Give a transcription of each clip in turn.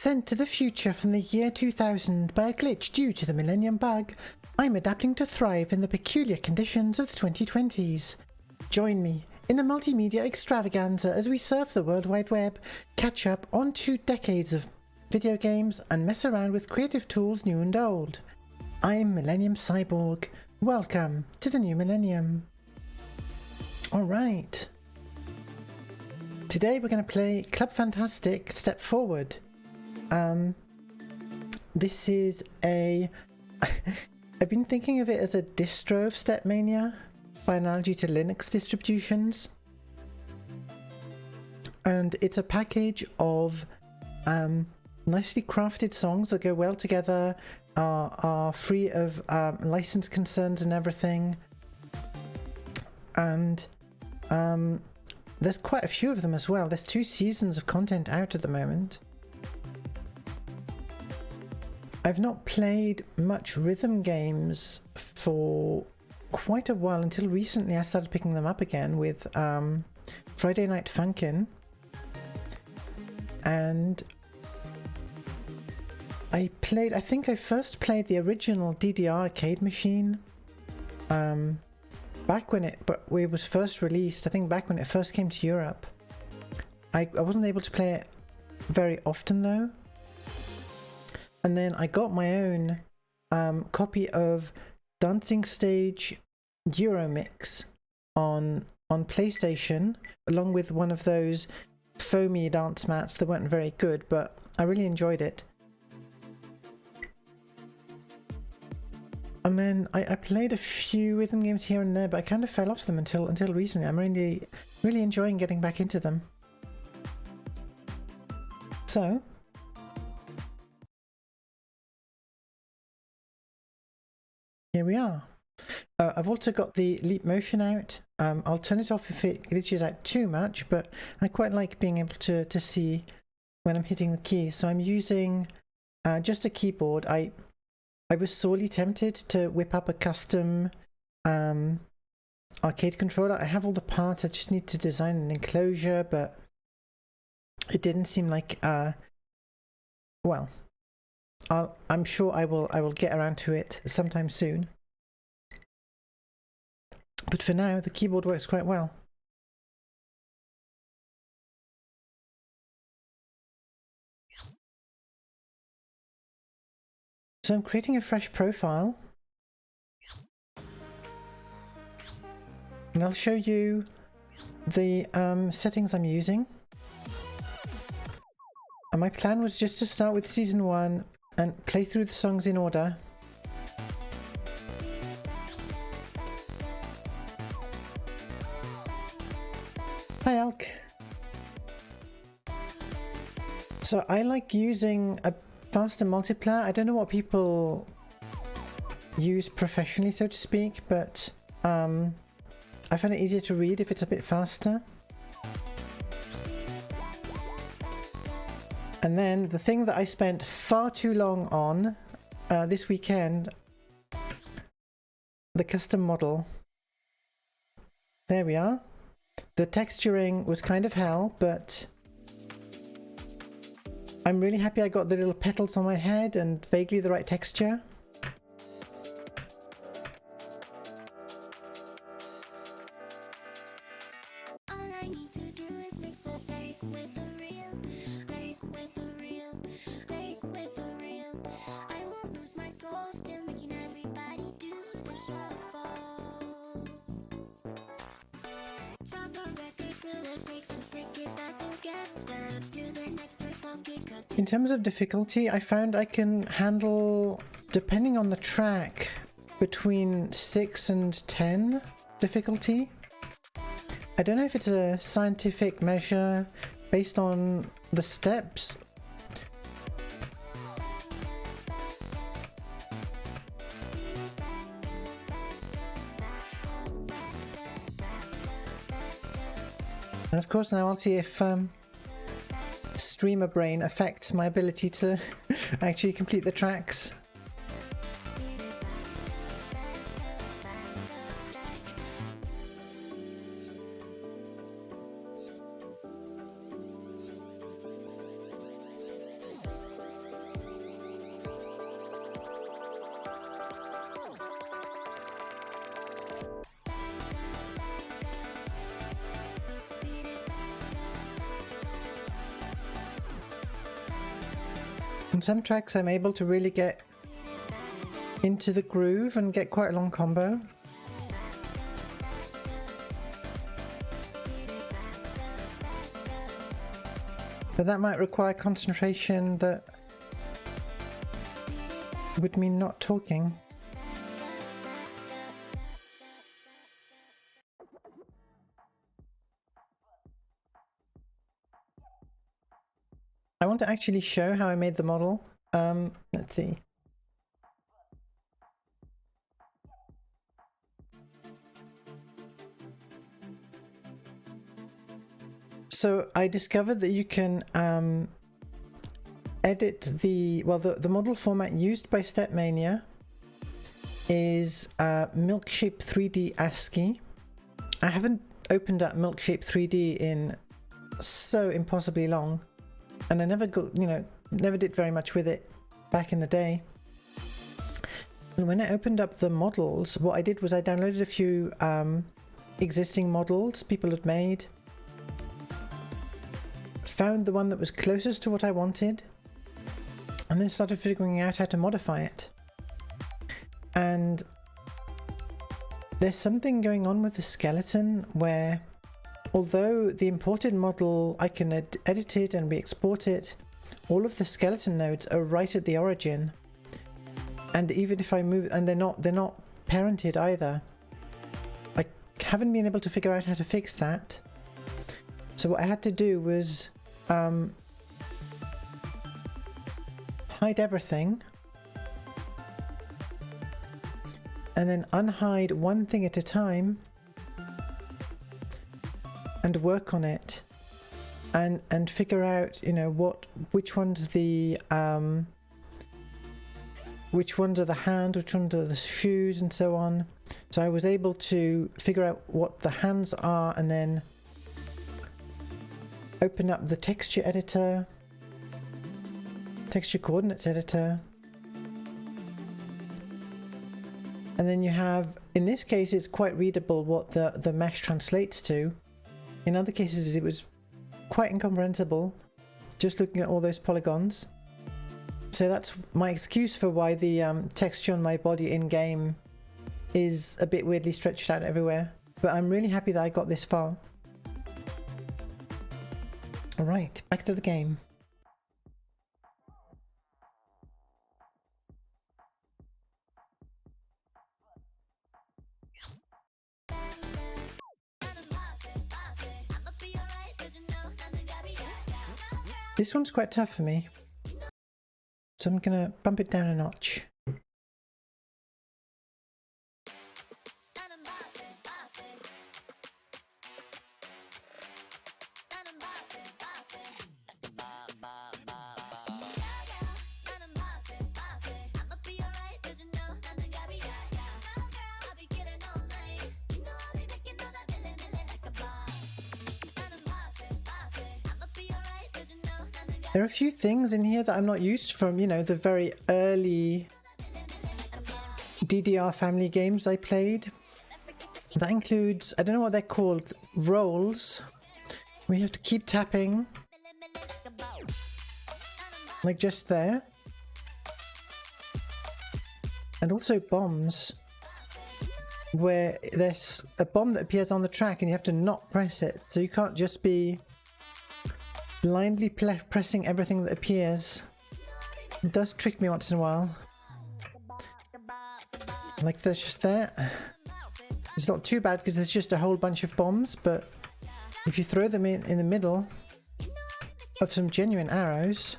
Sent to the future from the year 2000 by a glitch due to the Millennium Bug, I'm adapting to thrive in the peculiar conditions of the 2020s. Join me in a multimedia extravaganza as we surf the World Wide Web, catch up on 2 decades of video games, and mess around with creative tools new and old. I'm Millennium Cyborg. Welcome to the new millennium. Alright. Today we're going to play Club Fantastic Step Forward. This is a... I've been thinking of it as a distro of Stepmania, by analogy to Linux distributions. And it's a package of nicely crafted songs that go well together, are free of license concerns and everything. And there's quite a few of them as well. There's 2 seasons of content out at the moment. I've not played much rhythm games for quite a while, until recently I started picking them up again with Friday Night Funkin'. And I think I first played the original DDR arcade machine back when it was first released. I think back when it first came to Europe. I wasn't able to play it very often though. And then I got my own copy of Dancing Stage Euromix on PlayStation, along with one of those foamy dance mats that weren't very good, but I really enjoyed it. And then I played a few rhythm games here and there, but I kind of fell off them until recently. I'm really enjoying getting back into them. So here we are. I've also got the leap motion out. I'll turn it off if it glitches out too much, but I quite like being able to see when I'm hitting the keys. So I'm using just a keyboard. I was sorely tempted to whip up a custom arcade controller. I have all the parts, I just need to design an enclosure, but it didn't seem like, well, I'm sure I will get around to it sometime soon. But for now, the keyboard works quite well. So I'm creating a fresh profile. And I'll show you the settings I'm using. And my plan was just to start with Season 1 and play through the songs in order. Hi Alk. So I like using a faster multiplayer. I don't know what people use professionally, so to speak, but I find it easier to read if it's a bit faster. And then the thing that I spent far too long on this weekend, the custom model. There we are. The texturing was kind of hell, but I'm really happy I got the little petals on my head and vaguely the right texture. In terms of difficulty, I found I can handle, depending on the track, between 6 and 10 difficulty. I don't know if it's a scientific measure based on the steps. And of course now I'll see if streamer brain affects my ability to actually complete the tracks. On some tracks I'm able to really get into the groove and get quite a long combo. But that might require concentration that would mean not talking. I want to actually show how I made the model. Let's see. So I discovered that you can edit the model format used by Stepmania is Milkshape 3D ASCII. I haven't opened up Milkshape 3D in so impossibly long, and I never did very much with it back in the day. And when I opened up the models, what I did was I downloaded a few existing models people had made, found the one that was closest to what I wanted, and then started figuring out how to modify it. And there's something going on with the skeleton where, although the imported model, I can edit it and re-export it, all of the skeleton nodes are right at the origin. And even if I move, and they're not parented either. I haven't been able to figure out how to fix that. So what I had to do was hide everything and then unhide one thing at a time and work on it and figure out, you know, which ones are the hand, which ones are the shoes, and so on. So I was able to figure out what the hands are and then open up the texture editor, texture coordinates editor, and then you have, in this case it's quite readable what the mesh translates to. In other cases it was quite incomprehensible just looking at all those polygons. So that's my excuse for why the texture on my body in game is a bit weirdly stretched out everywhere, but I'm really happy that I got this far. Alright, back to the game. This one's quite tough for me, so I'm gonna bump it down a notch. There are a few things in here that I'm not used from, you know, the very early DDR family games I played. That includes, I don't know what they're called, rolls. We have to keep tapping, like just there. And also bombs, where there's a bomb that appears on the track and you have to not press it. So you can't just be blindly pressing everything that appears. It does trick me once in a while. Like there's just there. It's not too bad because there's just a whole bunch of bombs, but if you throw them in the middle of some genuine arrows,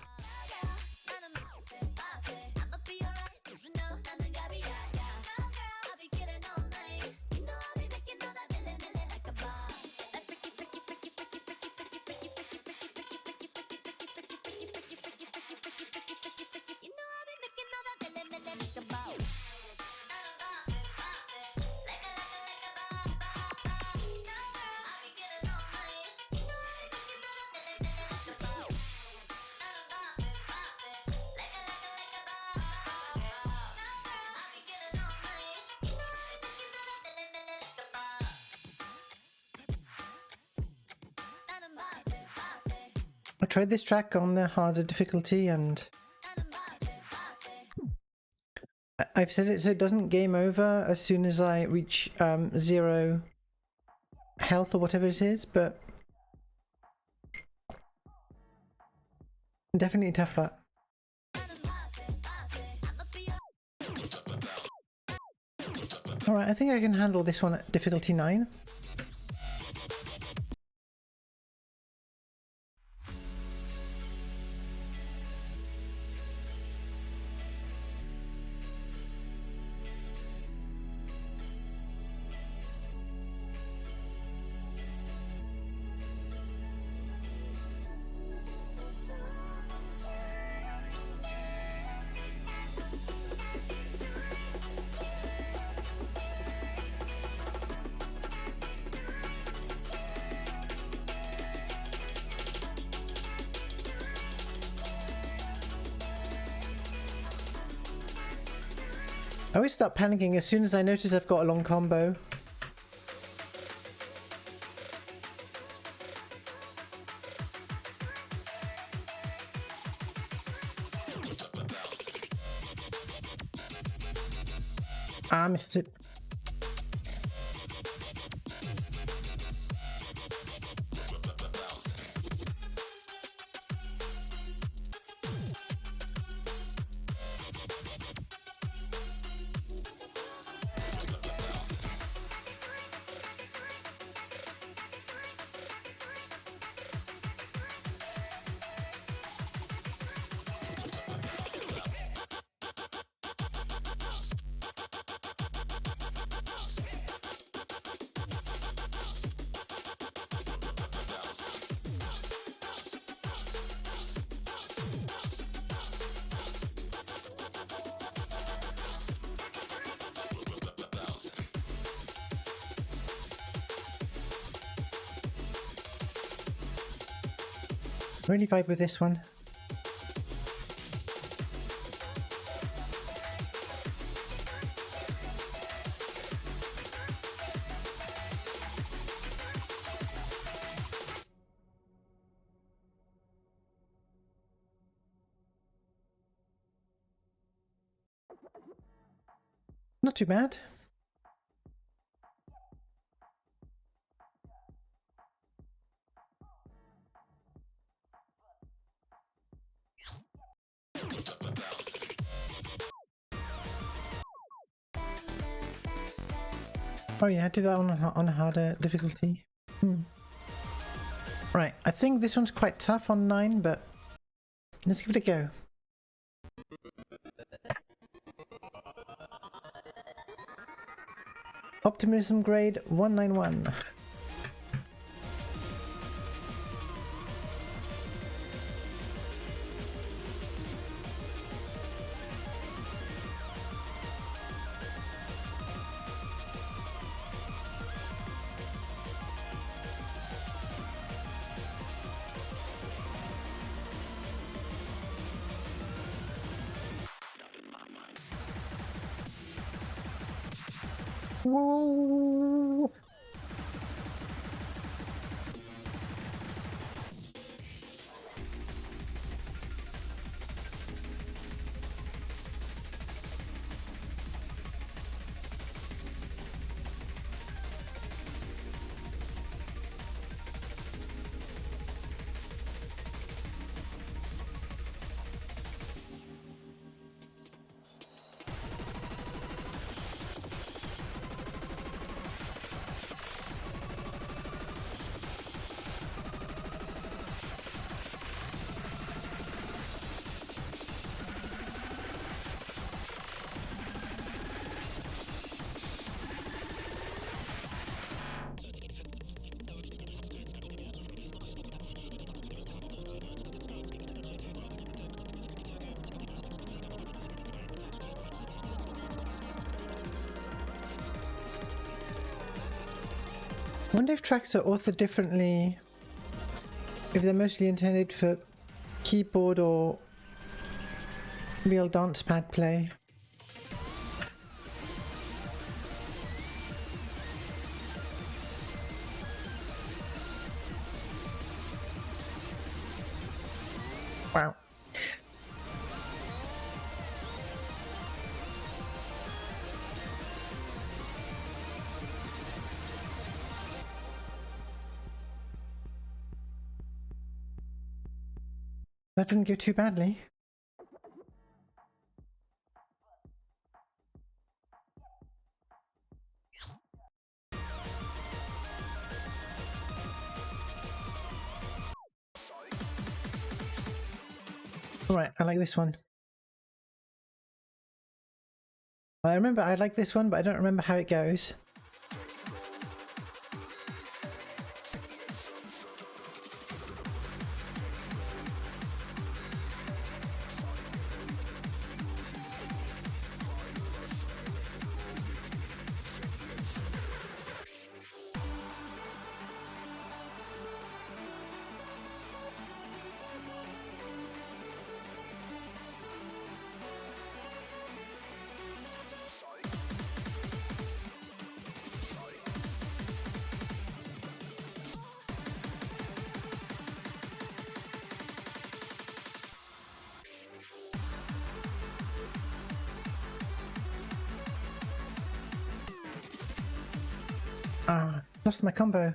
I tried this track on the harder difficulty and I've set it so it doesn't game over as soon as I reach 0 health or whatever it is, but definitely tougher. Alright, I think I can handle this one at difficulty 9. I always start panicking as soon as I notice I've got a long combo. Ah, missed it. Really vibe with this one. Not too bad. Oh yeah, I did that on a harder difficulty. Right, I think this one's quite tough on 9, but let's give it a go. Optimism grade 191. Whoa. I wonder if tracks are authored differently, if they're mostly intended for keyboard or real dance pad play. Wow. That didn't go too badly. Alright, I like this one. I remember I like this one, but I don't remember how it goes. Ah, lost my combo.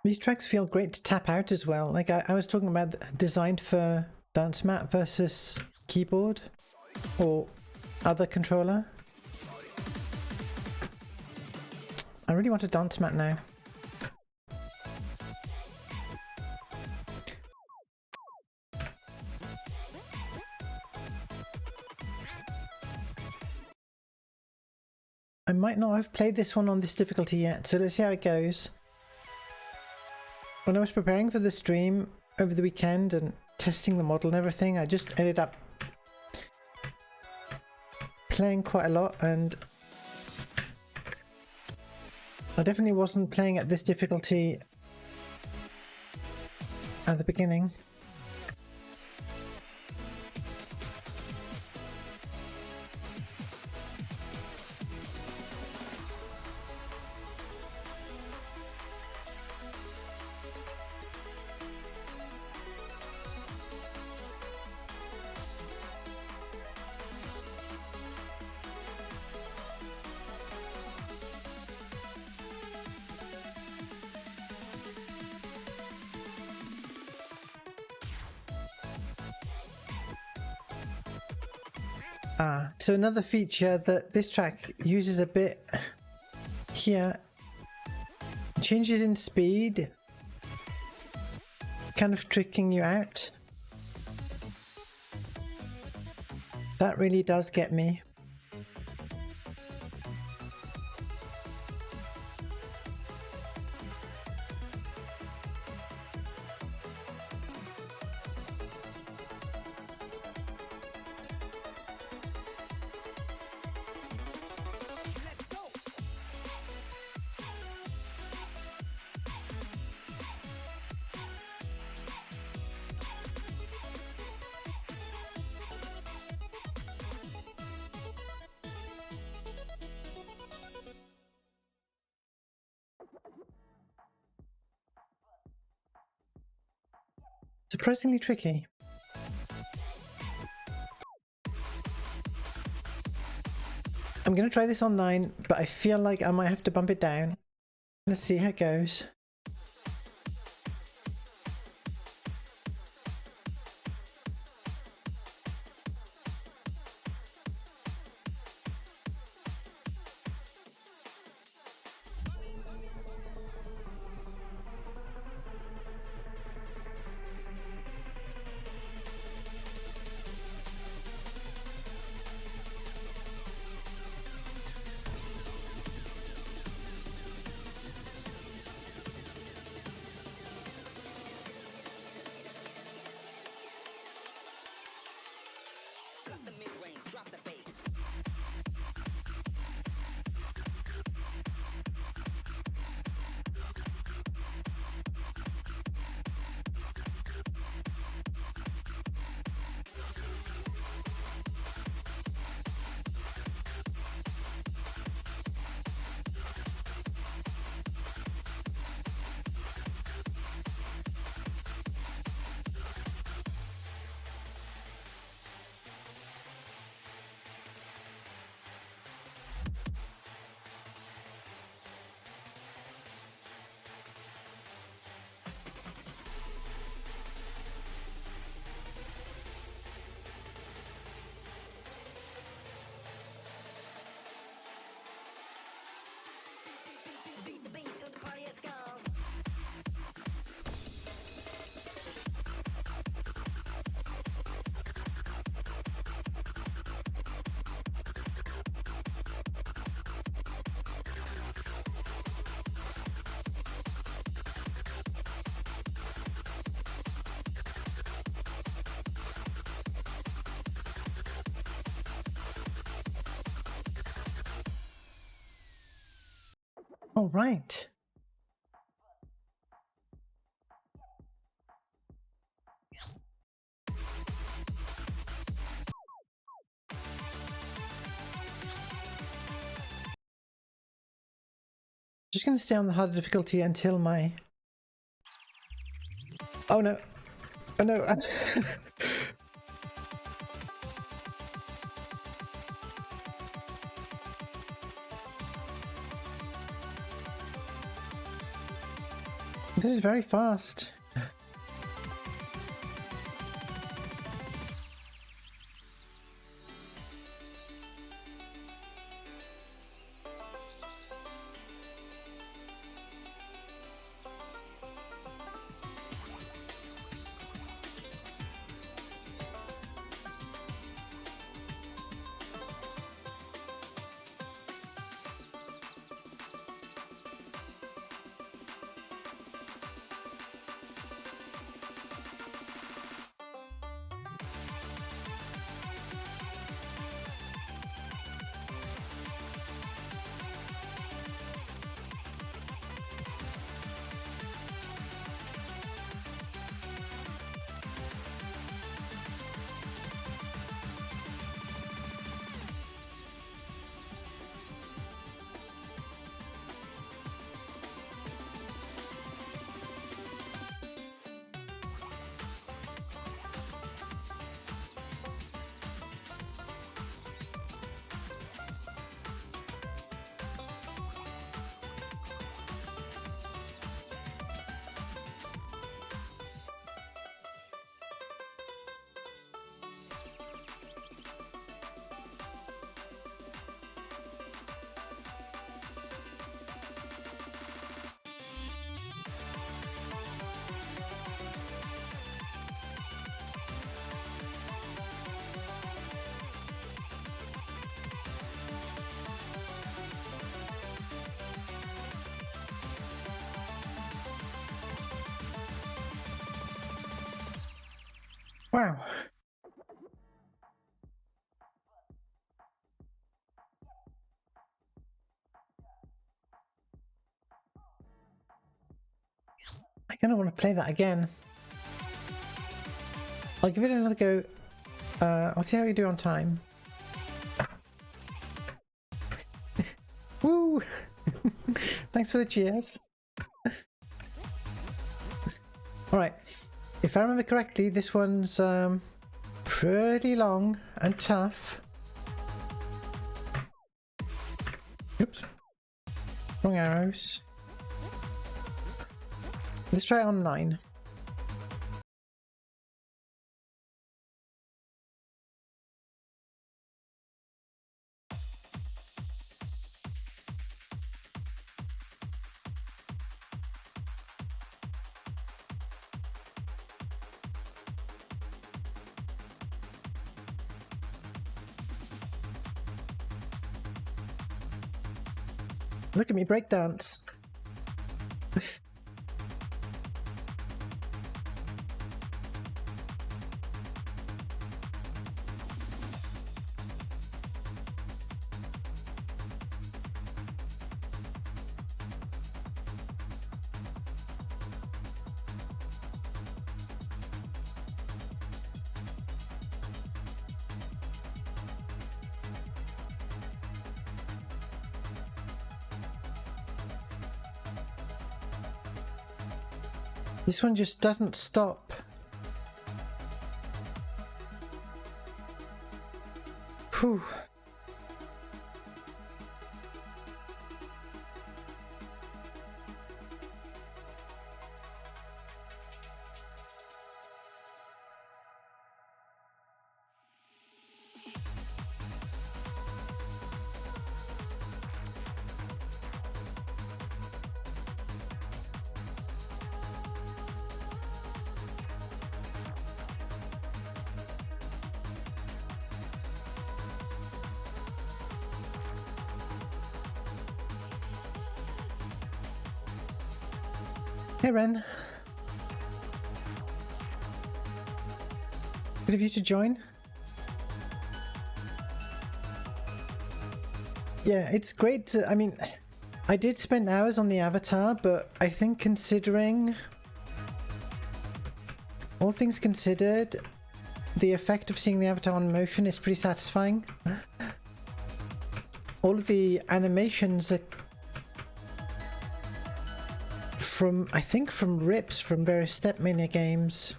These tracks feel great to tap out as well. Like I was talking about designed for dance mat versus keyboard or other controller. I really want a dance mat now. I might not have played this one on this difficulty yet, so let's see how it goes. When I was preparing for the stream over the weekend and testing the model and everything, I just ended up playing quite a lot, and I definitely wasn't playing at this difficulty at the beginning. So another feature that this track uses a bit here, changes in speed, kind of tricking you out. That really does get me. Surprisingly tricky. I'm gonna try this on 9, but I feel like I might have to bump it down. Let's see how it goes. All right. Just going to stay on the harder difficulty until my... Oh no. Oh no. This is very fast. Wow. I kind of want to play that again. I'll give it another go. I'll see how you do on time. Woo! Thanks for the cheers. Alright, if I remember correctly, this one's pretty long and tough. Oops. Wrong arrows. Let's try it on 9. Look at me breakdance. This one just doesn't stop. Whew. Hey Ren. Good of you to join. Yeah, it's great to, I mean, I did spend hours on the avatar, but I think considering all things considered, the effect of seeing the avatar on motion is pretty satisfying. All of the animations are from, I think, from rips from various Stepmania games.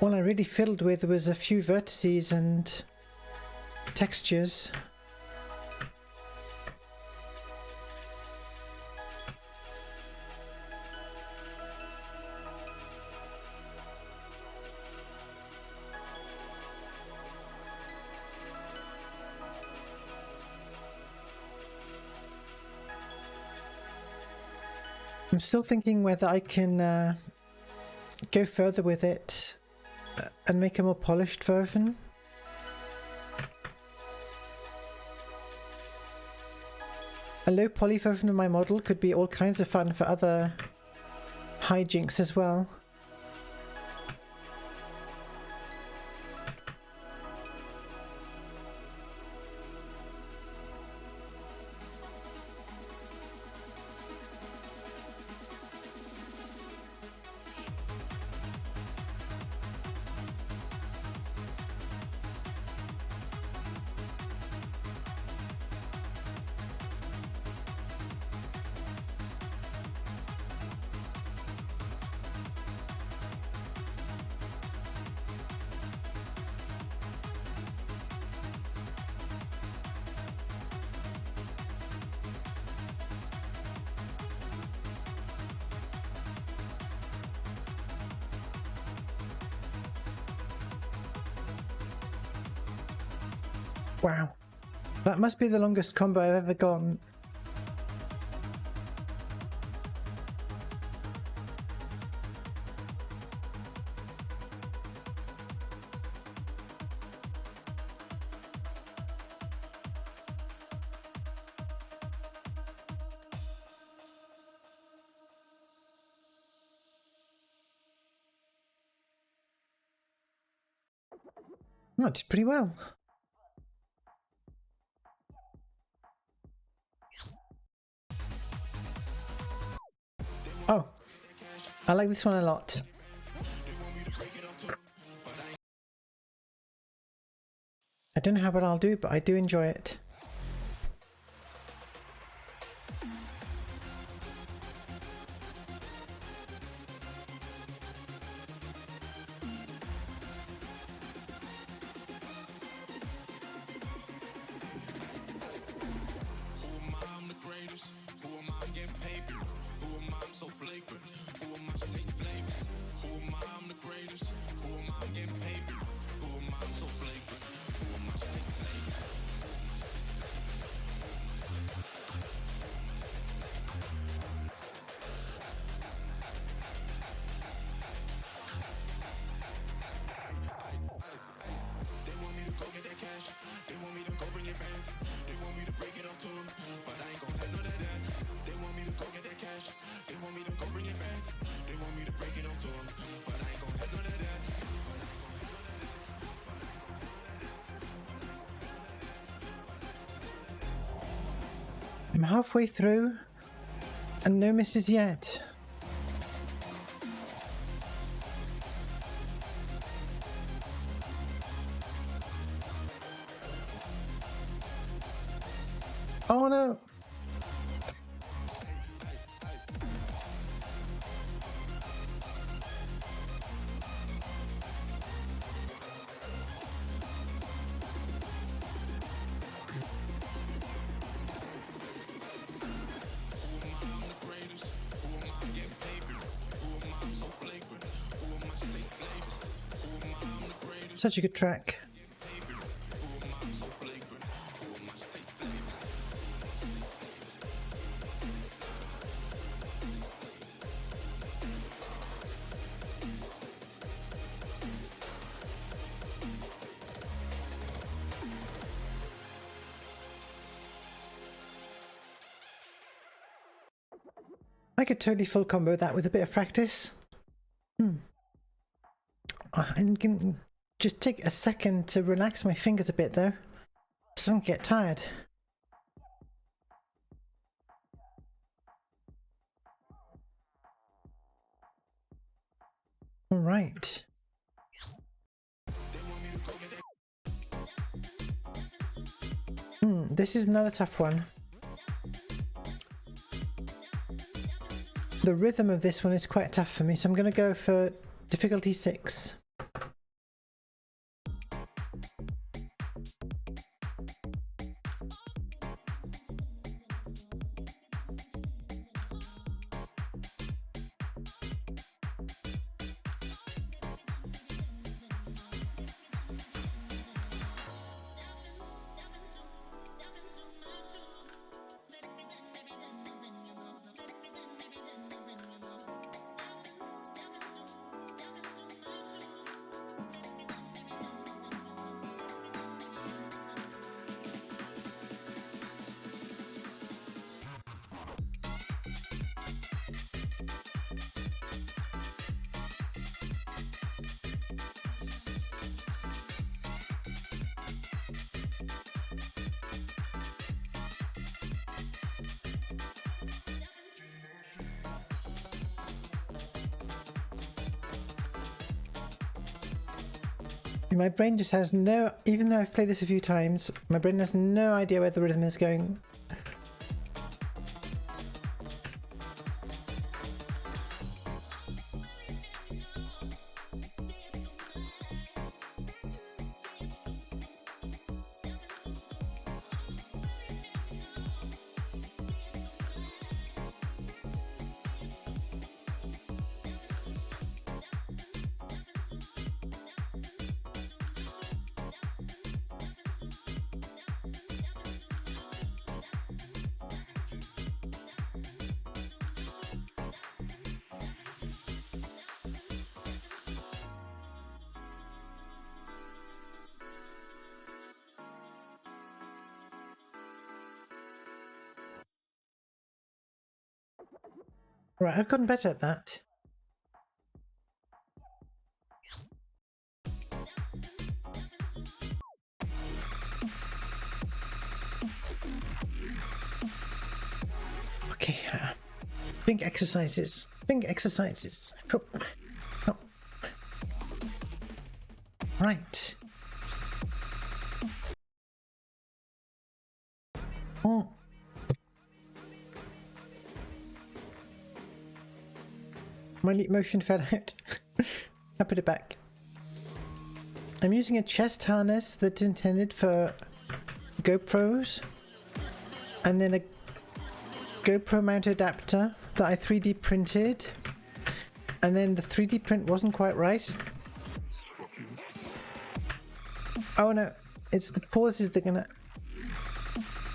All I really fiddled with was a few vertices and textures. I'm still thinking whether I can go further with it and make a more polished version. A low poly version of my model could be all kinds of fun for other hijinks as well. Wow, that must be the longest combo I've ever gotten. Oh, it did pretty well. Oh, I like this one a lot. I don't know how well I'll do, but I do enjoy it. I'm halfway through and no misses yet. Oh no! Such a good track. I could totally full combo that with a bit of practice. I can just take a second to relax my fingers a bit though. doesn't get tired. All right. This is another tough one. The rhythm of this one is quite tough for me, so I'm going to go for difficulty 6. My brain just has no, even though I've played this a few times, my brain has no idea where the rhythm is going. Right, I've gotten better at that. Okay, think exercises. Think exercises. Oh. Oh. Right. Oh. My leap motion fell out. I put it back. I'm using a chest harness that's intended for GoPros, and then a GoPro mount adapter that I 3D printed, and then the 3D print wasn't quite right. Oh no, it's the pauses that are gonna...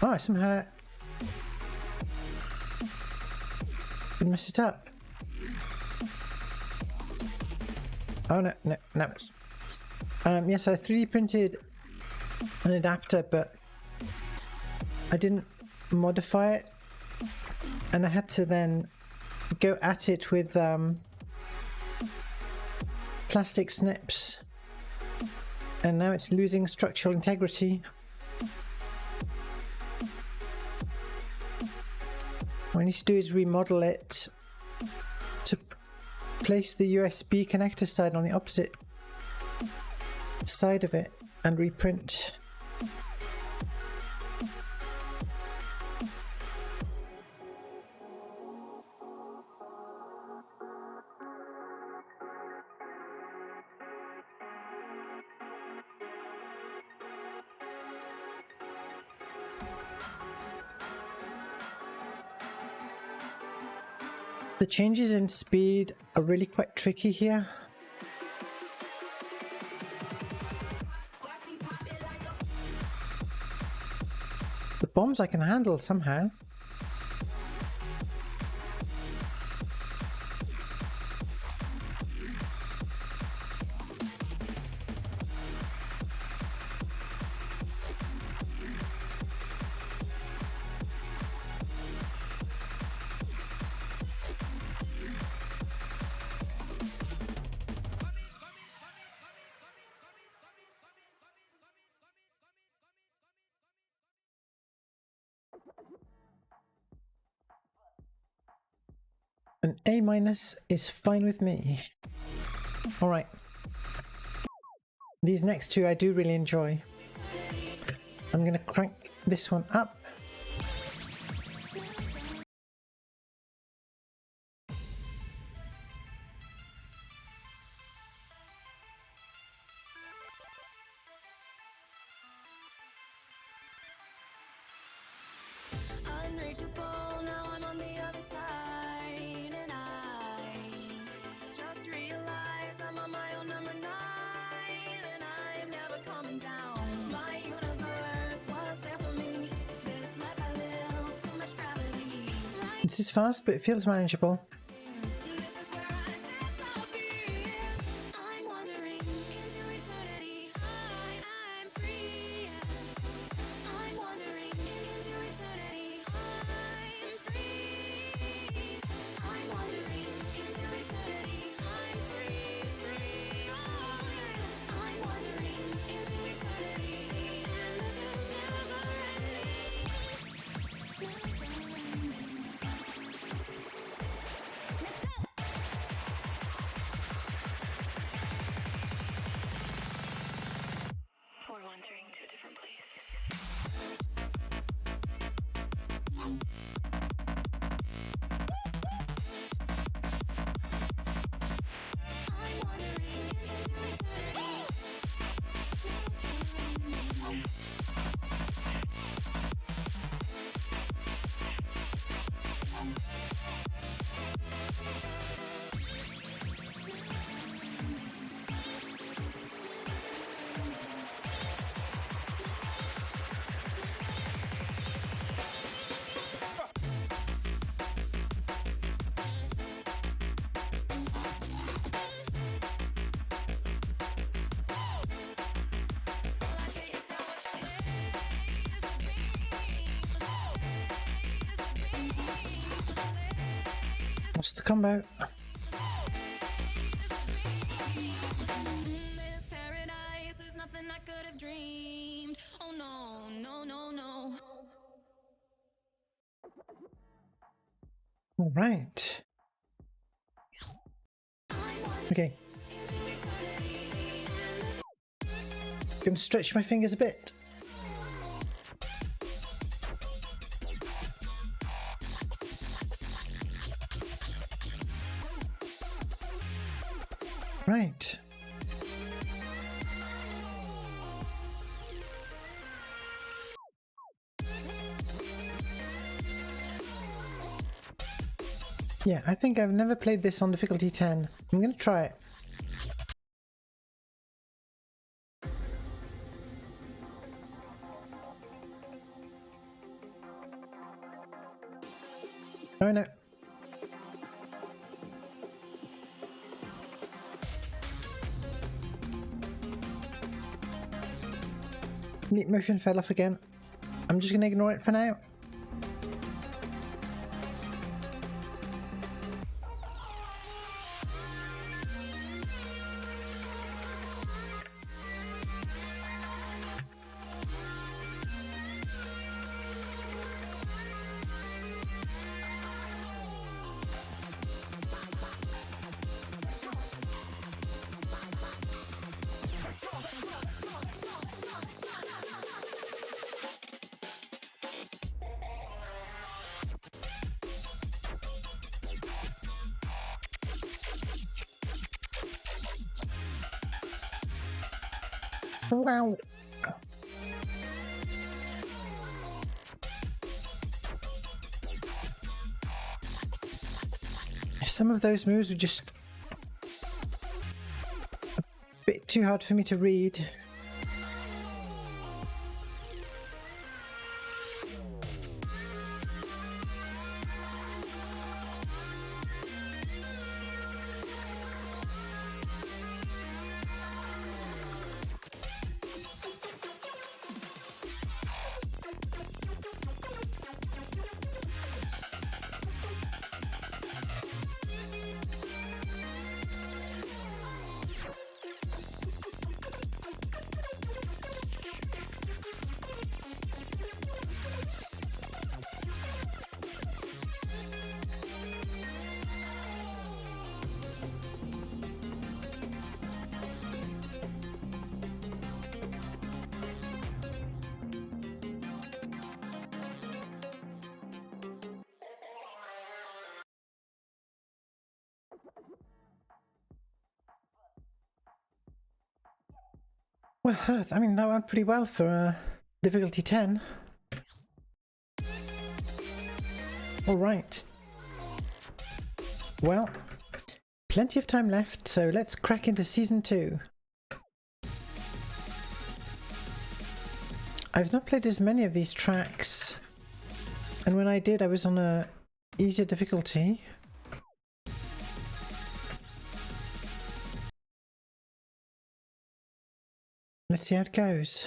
Oh, I somehow messed it up. Oh no, no. Yes, I 3D printed an adapter, but I didn't modify it, and I had to then go at it with plastic snips, and now it's losing structural integrity. What I need to do is remodel it to place the USB connector side on the opposite side of it and reprint. The changes in speed are really quite tricky here. The bombs I can handle somehow. An A minus is fine with me. Alright. These next two I do really enjoy. I'm gonna crank this one up. Unreachable, now I'm on the other side, and I just realized I'm on my own number 9, and I'm never coming down. My universe was there for me. This life I live, too much gravity. This is fast, but it feels manageable. This is where I disappear. I'm wandering into eternity. I'm free. I'm wandering into eternity. I'm free. I'm wandering into eternity. I'm free, free. Oh, yeah. I'm wandering into eternity, and this is never ending. We're wandering to a different place. I'm wandering into eternity. What's the combo? This paradise is nothing I could have dreamed. Oh no, no, no, no. All right. Okay. Gonna stretch my fingers a bit. Right. Yeah, I think I've never played this on difficulty 10. I'm gonna try it. Oh no. Leap motion fell off again. I'm just gonna ignore it for now. Wow. Some of those moves were just a bit too hard for me to read. Well, I mean, that went pretty well for difficulty 10. Alright. Well, plenty of time left, so let's crack into Season 2. I've not played as many of these tracks, and when I did I was on a easier difficulty. Let's see how it goes.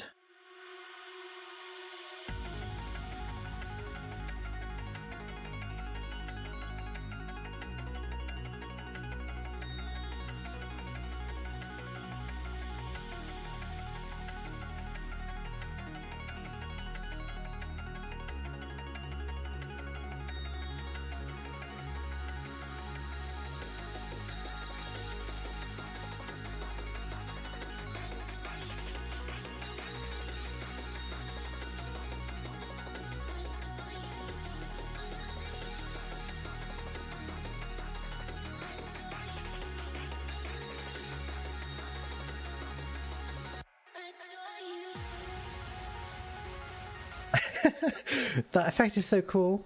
That effect is so cool.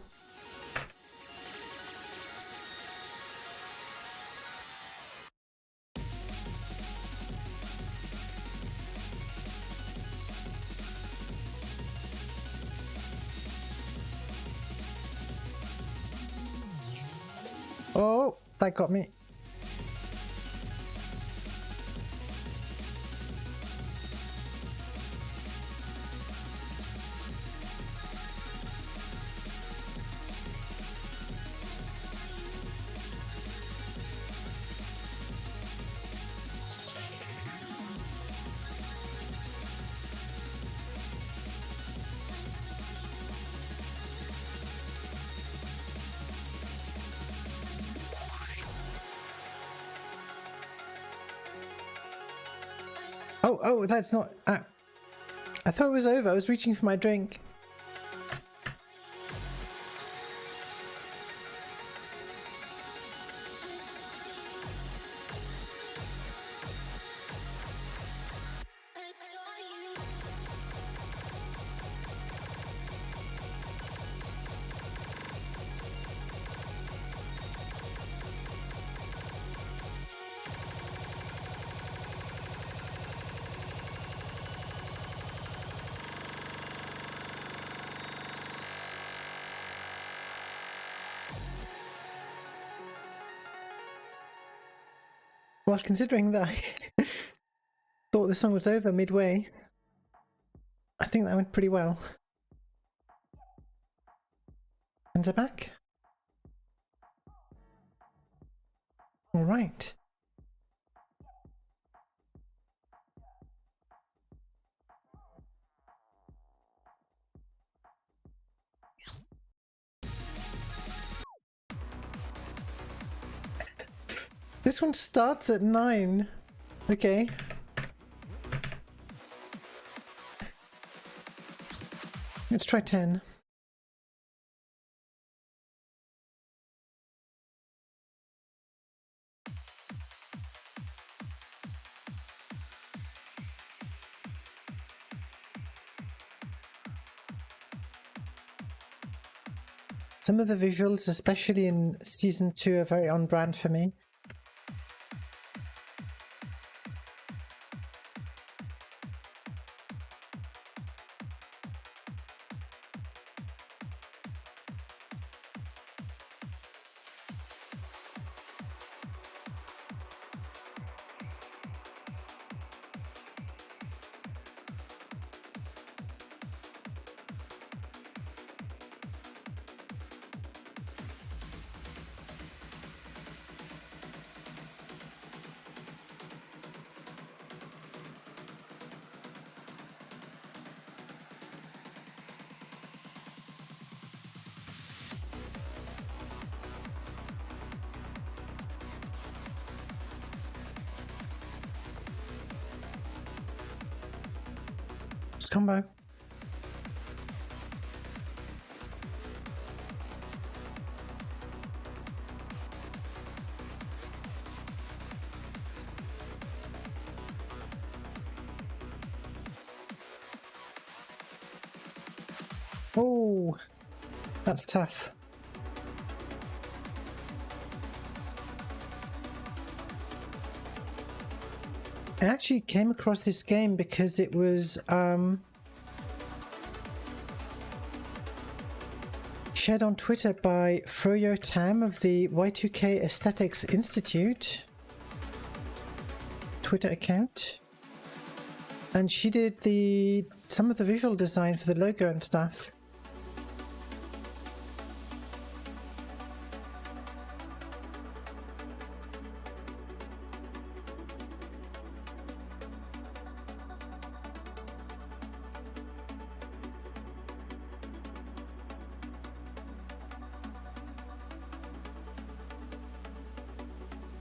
Oh, that got me. Oh, that's not... I thought it was over. I was reaching for my drink. Well, considering that I thought the song was over midway, I think that went pretty well. Hands are back. Alright. This one starts at 9. Okay. Let's try 10. Some of the visuals, especially in Season 2, are very on brand for me. Combo. Oh, that's tough. I actually came across this game because it was shared on Twitter by Froyo Tam of the Y2K Aesthetics Institute Twitter account, and she did some of the visual design for the logo and stuff.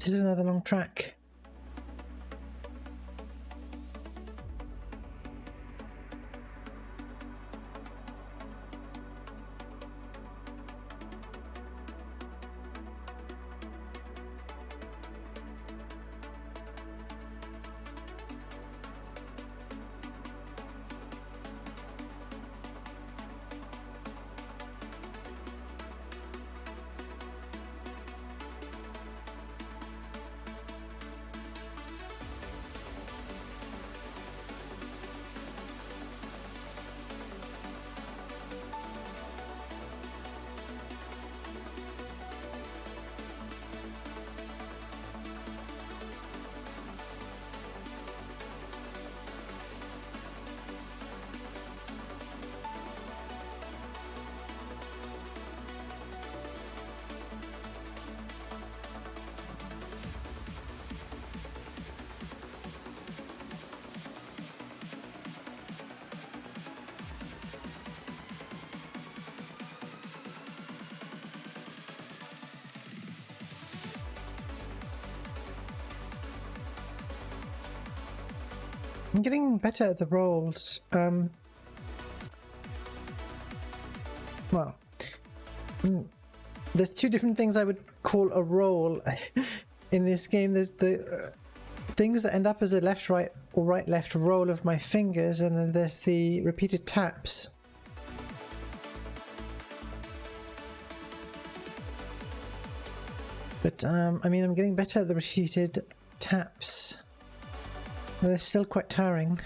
This is another long track. I'm getting better at the rolls. Well, there's two different things I would call a roll in this game. There's the things that end up as a left, right, or right, left roll of my fingers, and then there's the repeated taps. But I mean, I'm getting better at the repeated taps. They're still quite tiring.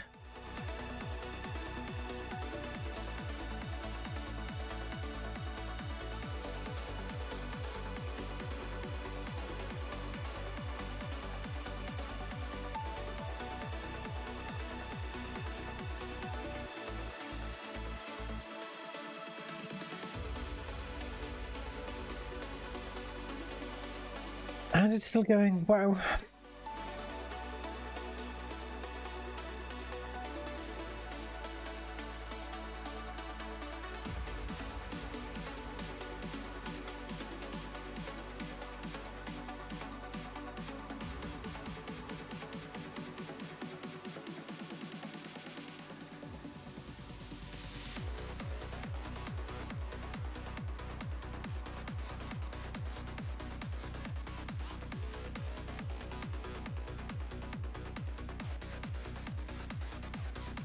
And it's still going. Wow.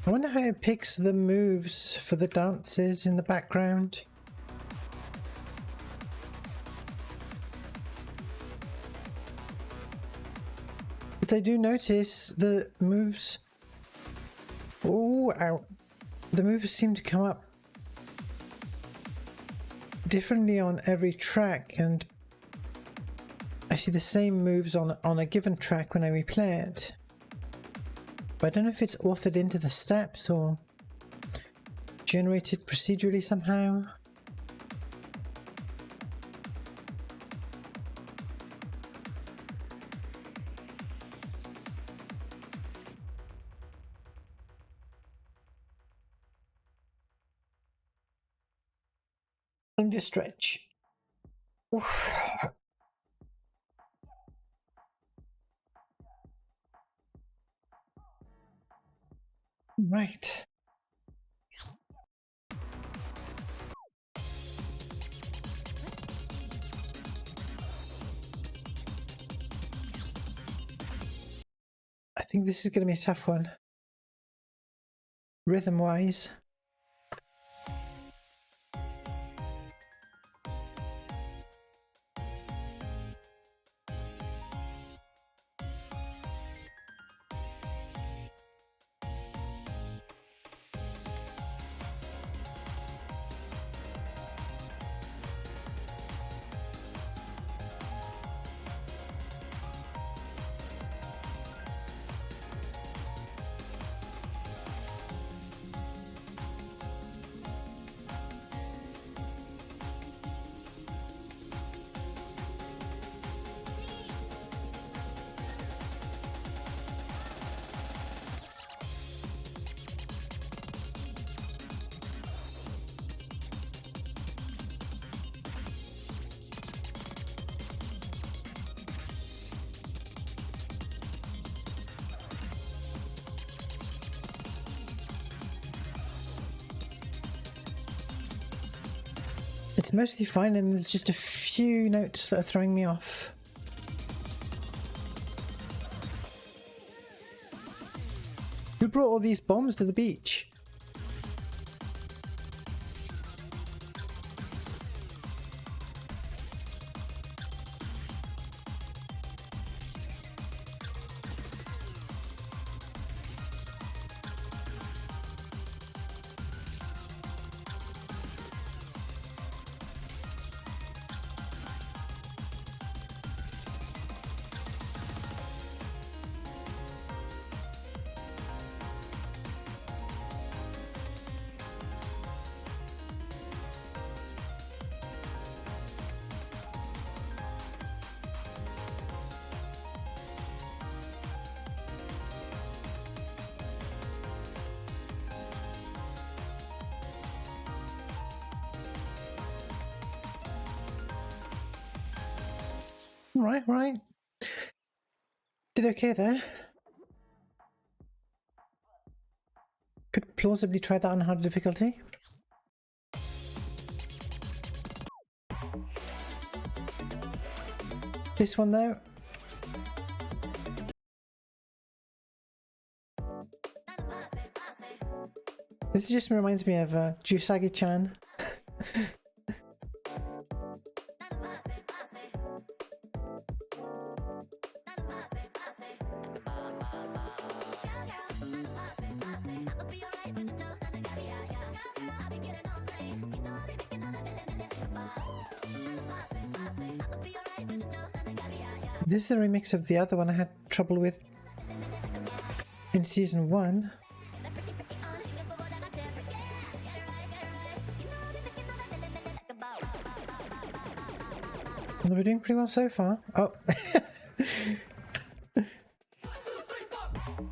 I wonder how it picks the moves for the dances in the background. But I do notice the moves. Oh, ow. The moves seem to come up differently on every track, and I see the same moves on a given track when I replay it. But I don't know if it's authored into the steps or generated procedurally somehow. And just stretch. Oof. Right. I think this is going to be a tough one. Rhythm-wise. It's mostly fine, and there's just a few notes that are throwing me off. Who brought all these bombs to the beach? Right. Did okay there. Could plausibly try that on harder difficulty. This one though. This just reminds me of Jusagi-chan. This is a remix of the other one I had trouble with in season 1. Well, we're doing pretty well so far. Oh.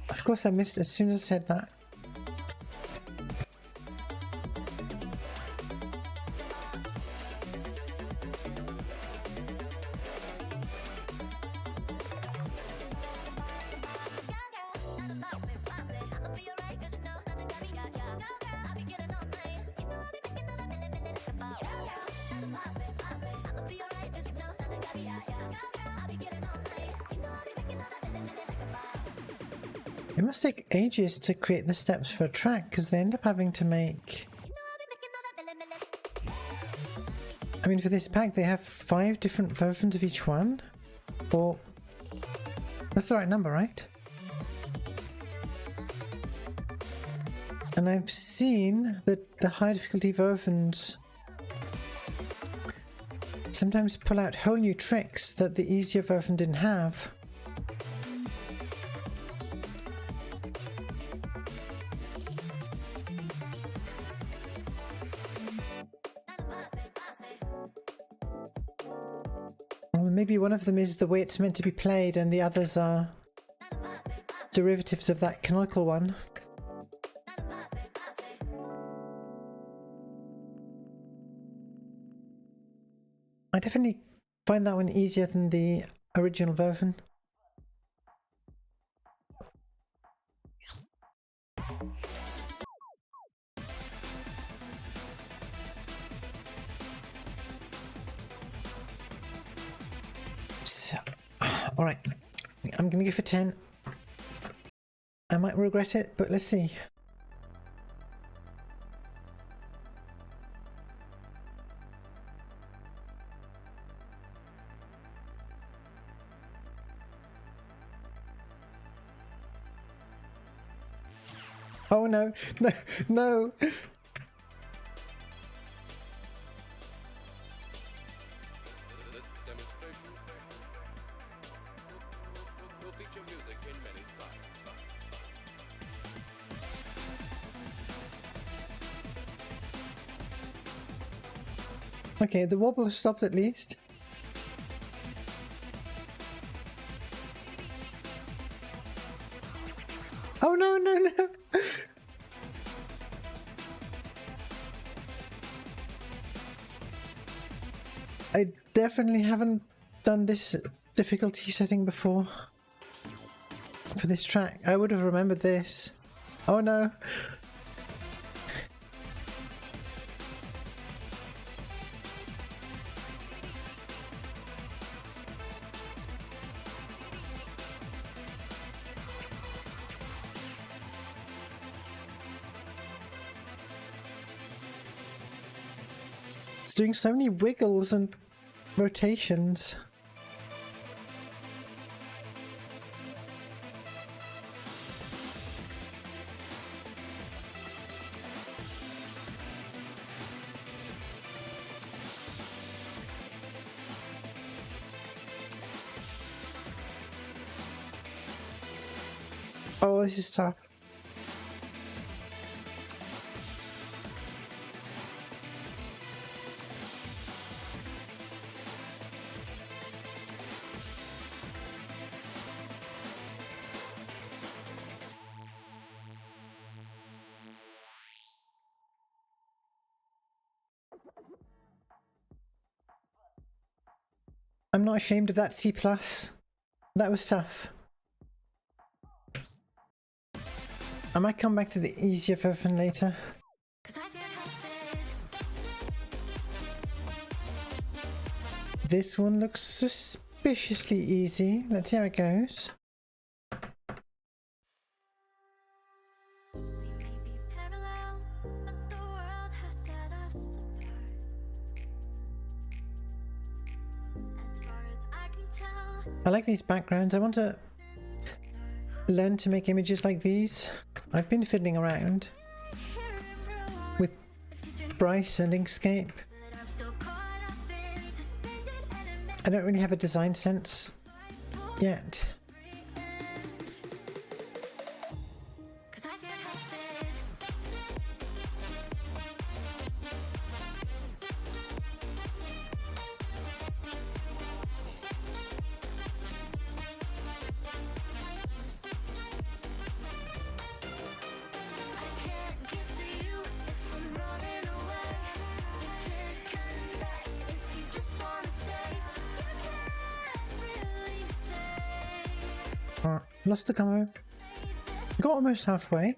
Of course I missed as soon as I said that. It must take ages to create the steps for a track because they end up having to make... I mean, for this pack they have 5 different versions of each one. Or... that's the right number, right? And I've seen that the high difficulty versions sometimes pull out whole new tricks that the easier version didn't have. Maybe one of them is the way it's meant to be played and the others are derivatives of that canonical one. I definitely find that one easier than the original version. Alright, I'm gonna go for 10. I might regret it, but let's see. Oh no, no. Okay, the wobble has stopped at least. Oh no. I definitely haven't done this difficulty setting before. For this track, I would have remembered this. Oh no. It's doing so many wiggles and rotations. Oh, this is tough. I'm not ashamed of that C+. That was tough. I might come back to the easier version later. This one looks suspiciously easy. Let's see how it goes. I like these backgrounds. I want to learn to make images like these. I've been fiddling around with Bryce and Inkscape. I don't really have a design sense yet. Lost the combo. Got almost halfway.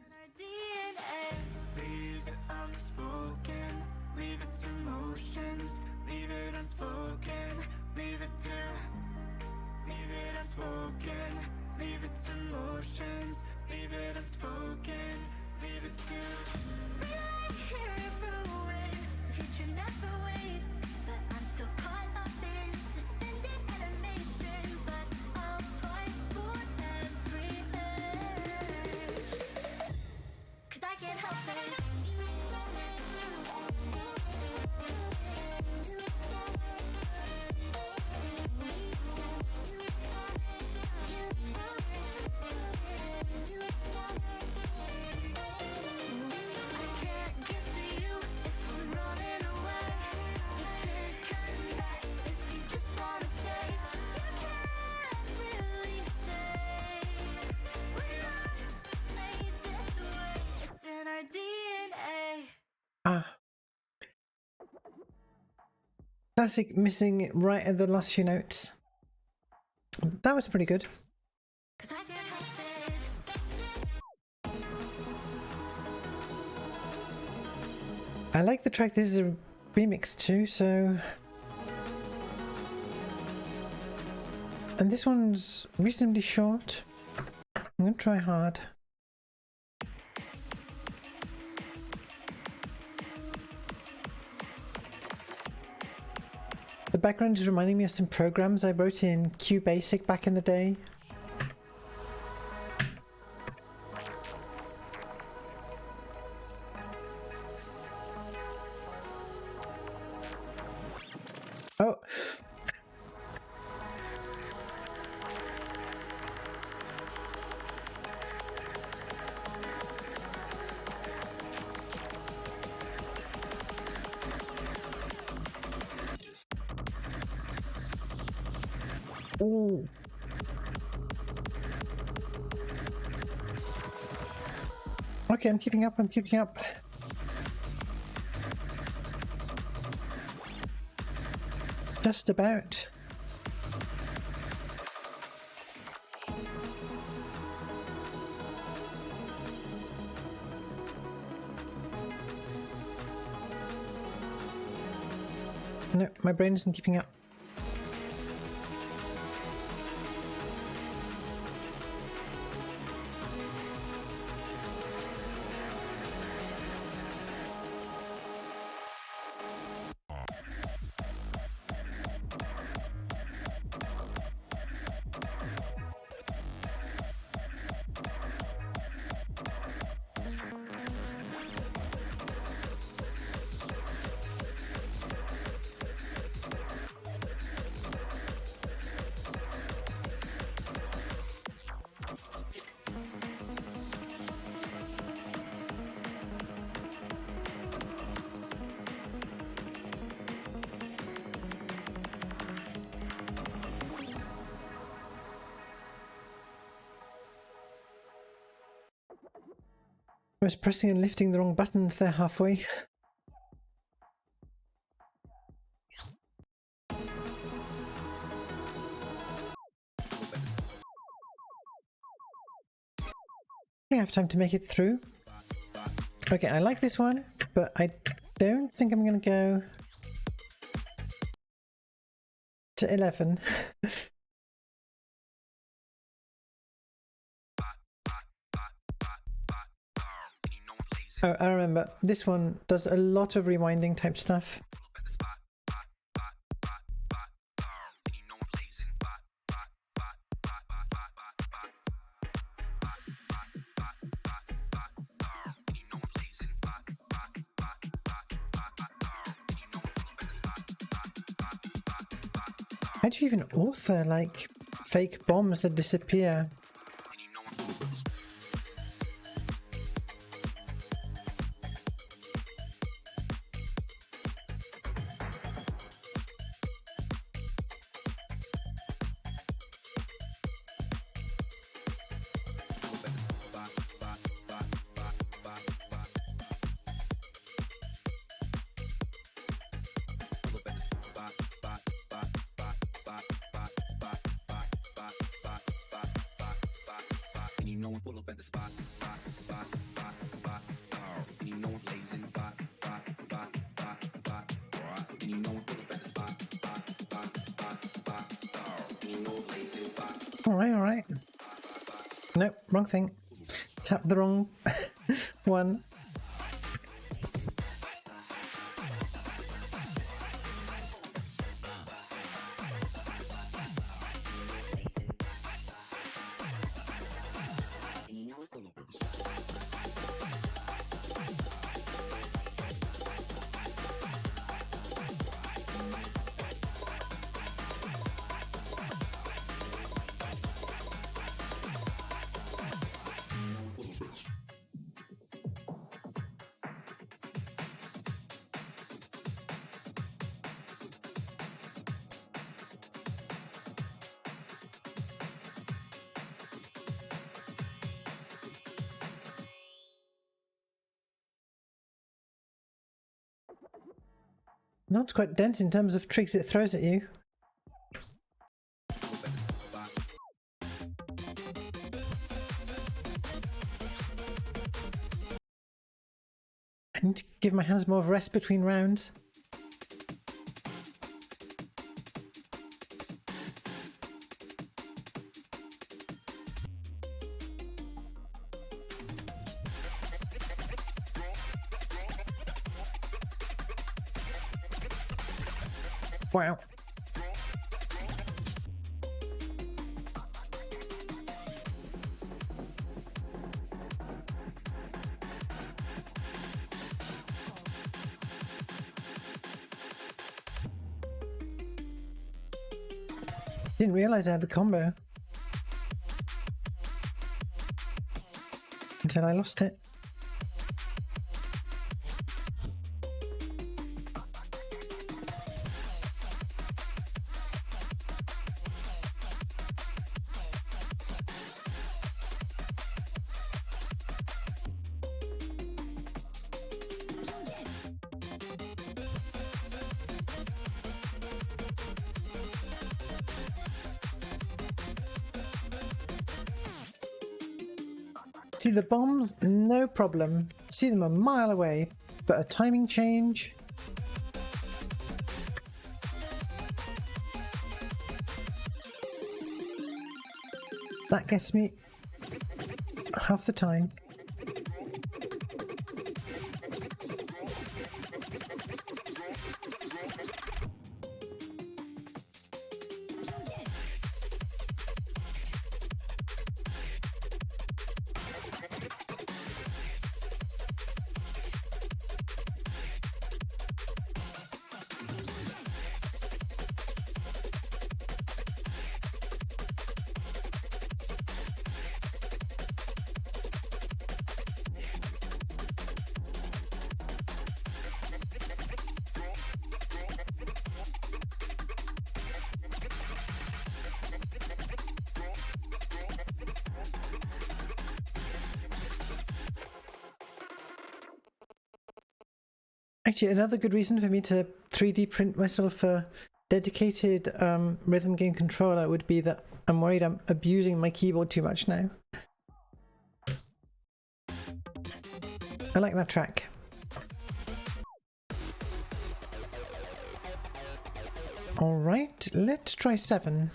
Classic missing it right at the last few notes. That was pretty good. I like the track. This is a remix too, so... And this one's reasonably short. I'm gonna try hard. The background is reminding me of some programs I wrote in QBasic back in the day. Oh! Ooh. Okay, I'm keeping up, I'm keeping up. Just about. No, my brain isn't keeping up. I was pressing and lifting the wrong buttons there halfway. I have time to make it through. Okay, I like this one, but I don't think I'm going to go to 11. Oh, I remember. This one does a lot of rewinding type stuff. How do you even author, like, fake bombs that disappear? Alright. Nope, wrong thing. Tap the wrong one. That's quite dense in terms of tricks it throws at you. I need to give my hands more of a rest between rounds. Wow. Didn't realize I had the combo until I lost it. See the bombs? No problem. See them a mile away, but a timing change? That gets me half the time. Actually, another good reason for me to 3D print myself a dedicated rhythm game controller would be that I'm worried I'm abusing my keyboard too much now. I like that track. Alright, let's try 7.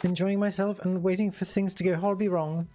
Enjoying myself and waiting for things to go horribly wrong.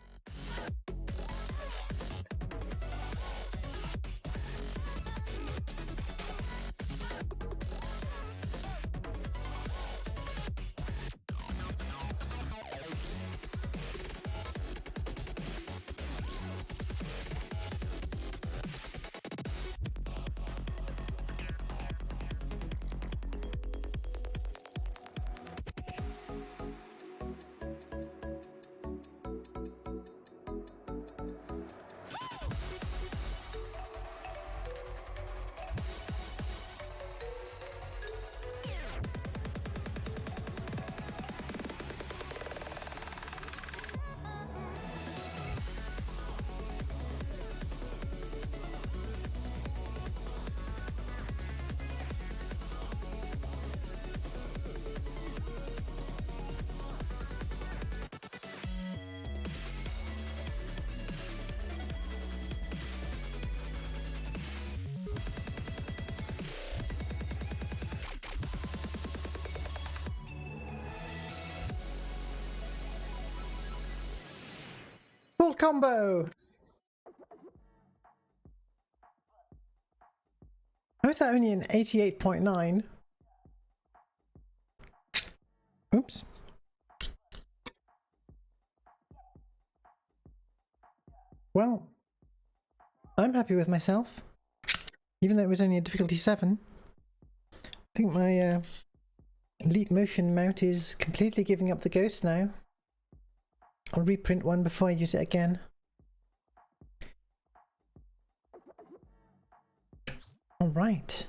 Full combo! How is that only an 88.9? Oops. Well, I'm happy with myself. Even though it was only a difficulty 7. I think my Elite Motion mount is completely giving up the ghost now. I'll reprint one before I use it again. Alright.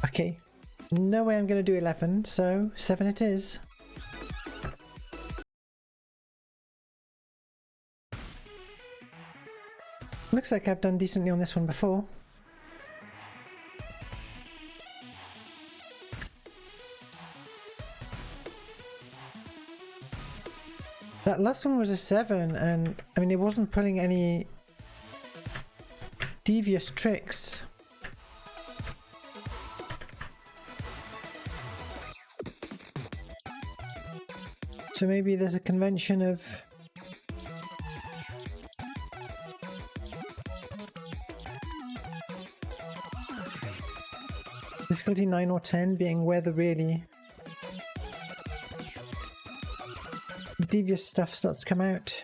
Okay. No way I'm going to do 11, so 7 it is. Looks like I've done decently on this one before. That last one was a 7, and I mean, it wasn't pulling any devious tricks. So maybe there's a convention of difficulty 9 or 10 being where the really devious stuff starts to come out.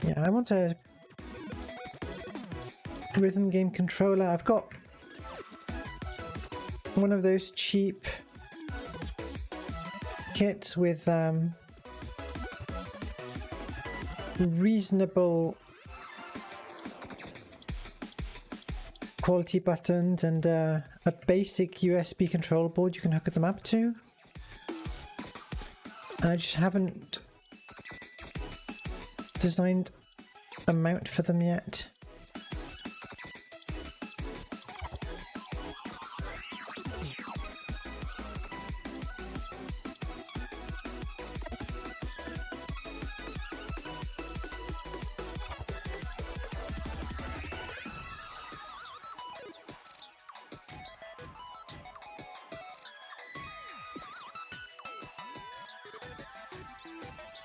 Yeah, I want a rhythm game controller. I've got one of those cheap kits with reasonable quality buttons and a basic USB control board you can hook them up to. And I just haven't designed a mount for them yet.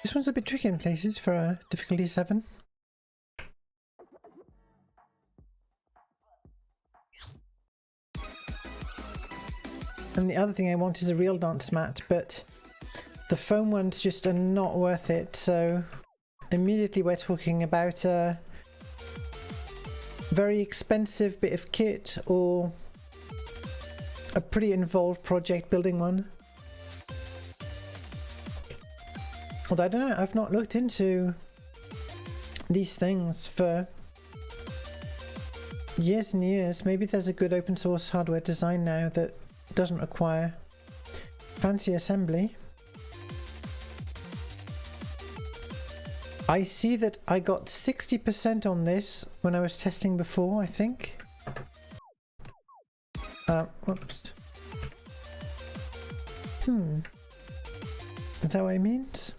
This one's a bit tricky in places for a difficulty 7. And the other thing I want is a real dance mat, but the foam ones just are not worth it, so immediately we're talking about a very expensive bit of kit or a pretty involved project building one. Although I don't know, I've not looked into these things for years and years. Maybe there's a good open source hardware design now that doesn't require fancy assembly. I see that I got 60% on this when I was testing before, I think. Whoops. Is that what it means?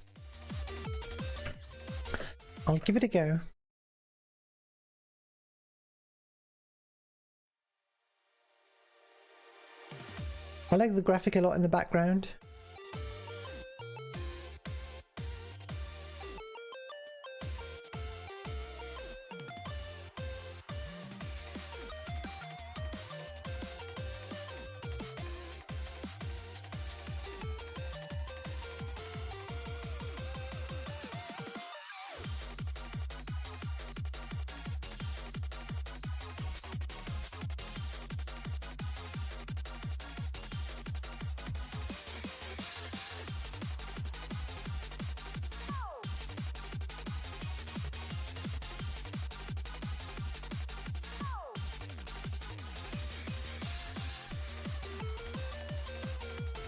I'll give it a go. I like the graphic a lot in the background.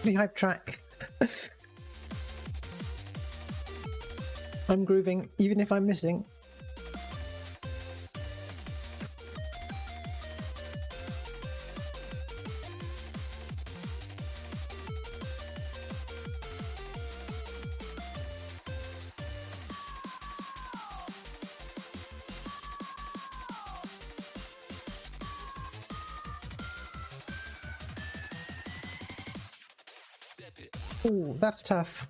Pretty hype track. I'm grooving, even if I'm missing. Ooh, that's tough.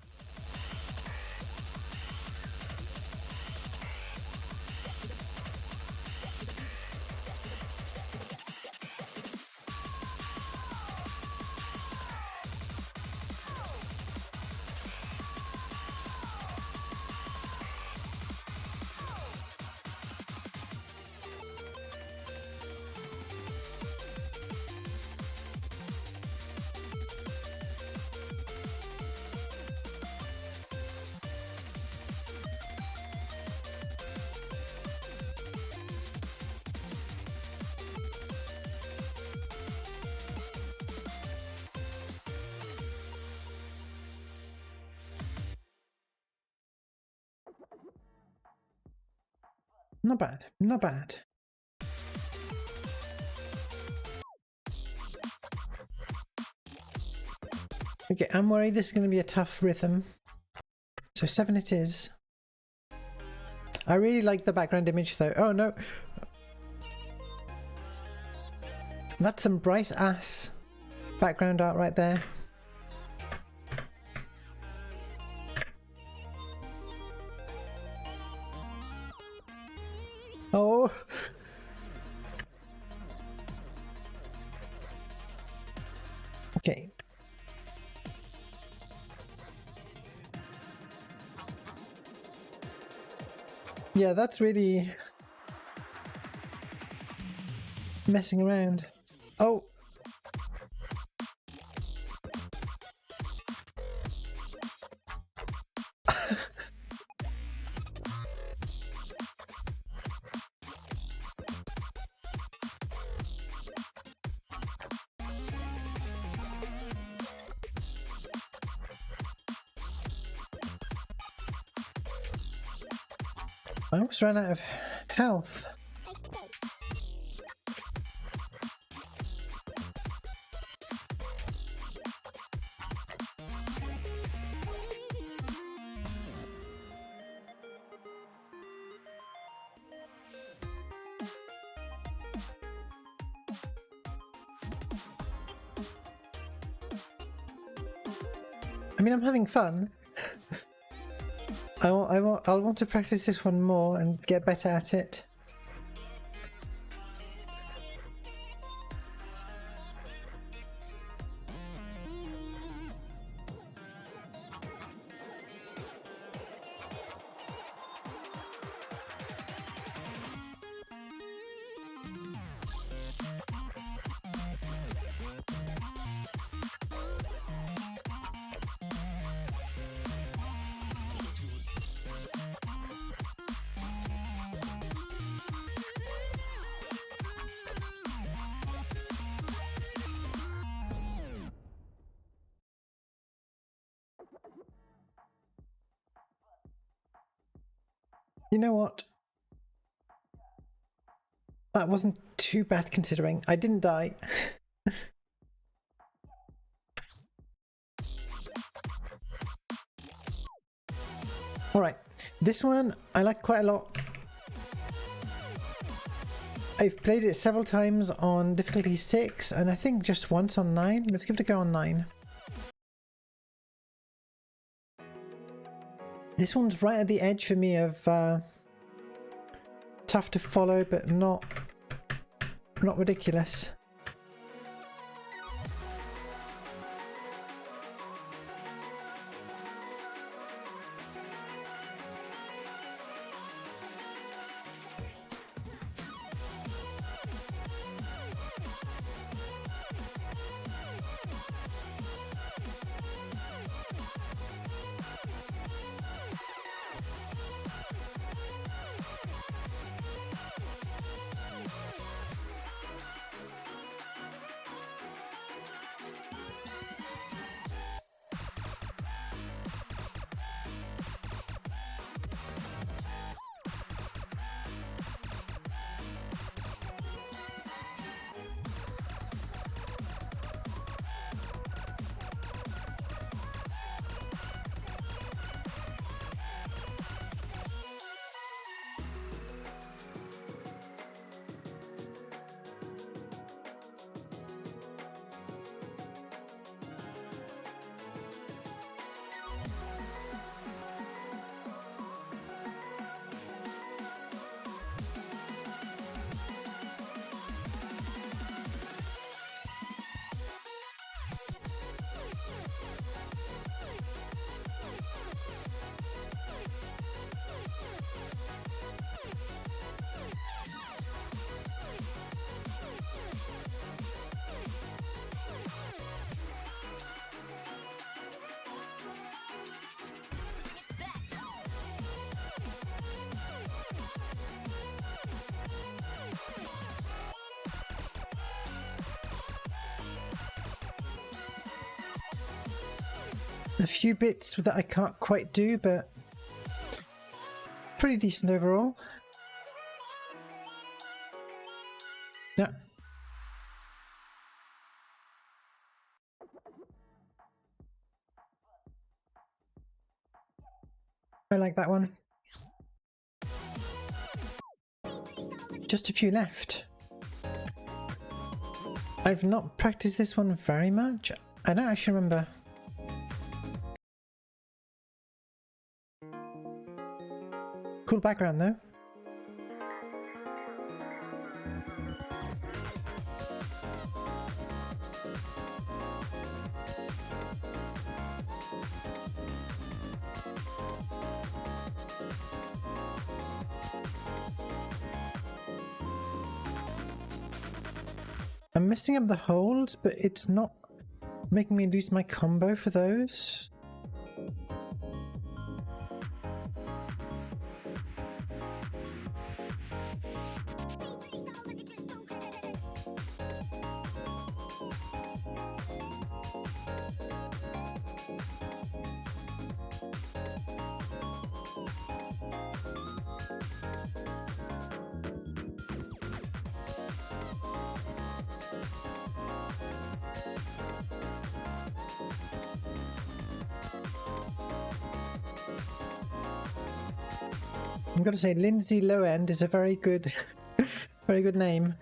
Not bad, not bad. Okay, I'm worried this is going to be a tough rhythm. So 7 it is. I really like the background image though. Oh no! That's some Bryce ass background art right there. Oh! Okay. Yeah, that's really messing around. Oh! I almost ran out of health. I mean, I'm having fun. I'll want to practice this one more and get better at it. You know what? That wasn't too bad considering. I didn't die. Alright, this one I like quite a lot. I've played it several times on difficulty 6 and I think just once on 9. Let's give it a go on 9. This one's right at the edge for me of tough to follow but not ridiculous. A few bits that I can't quite do, but pretty decent overall. Yeah. I like that one. Just a few left. I've not practiced this one very much. I don't actually remember. Cool background though. I'm messing up the holds, but it's not making me lose my combo for those. I'm gonna say Lindsay Lowend is a very good, very good name.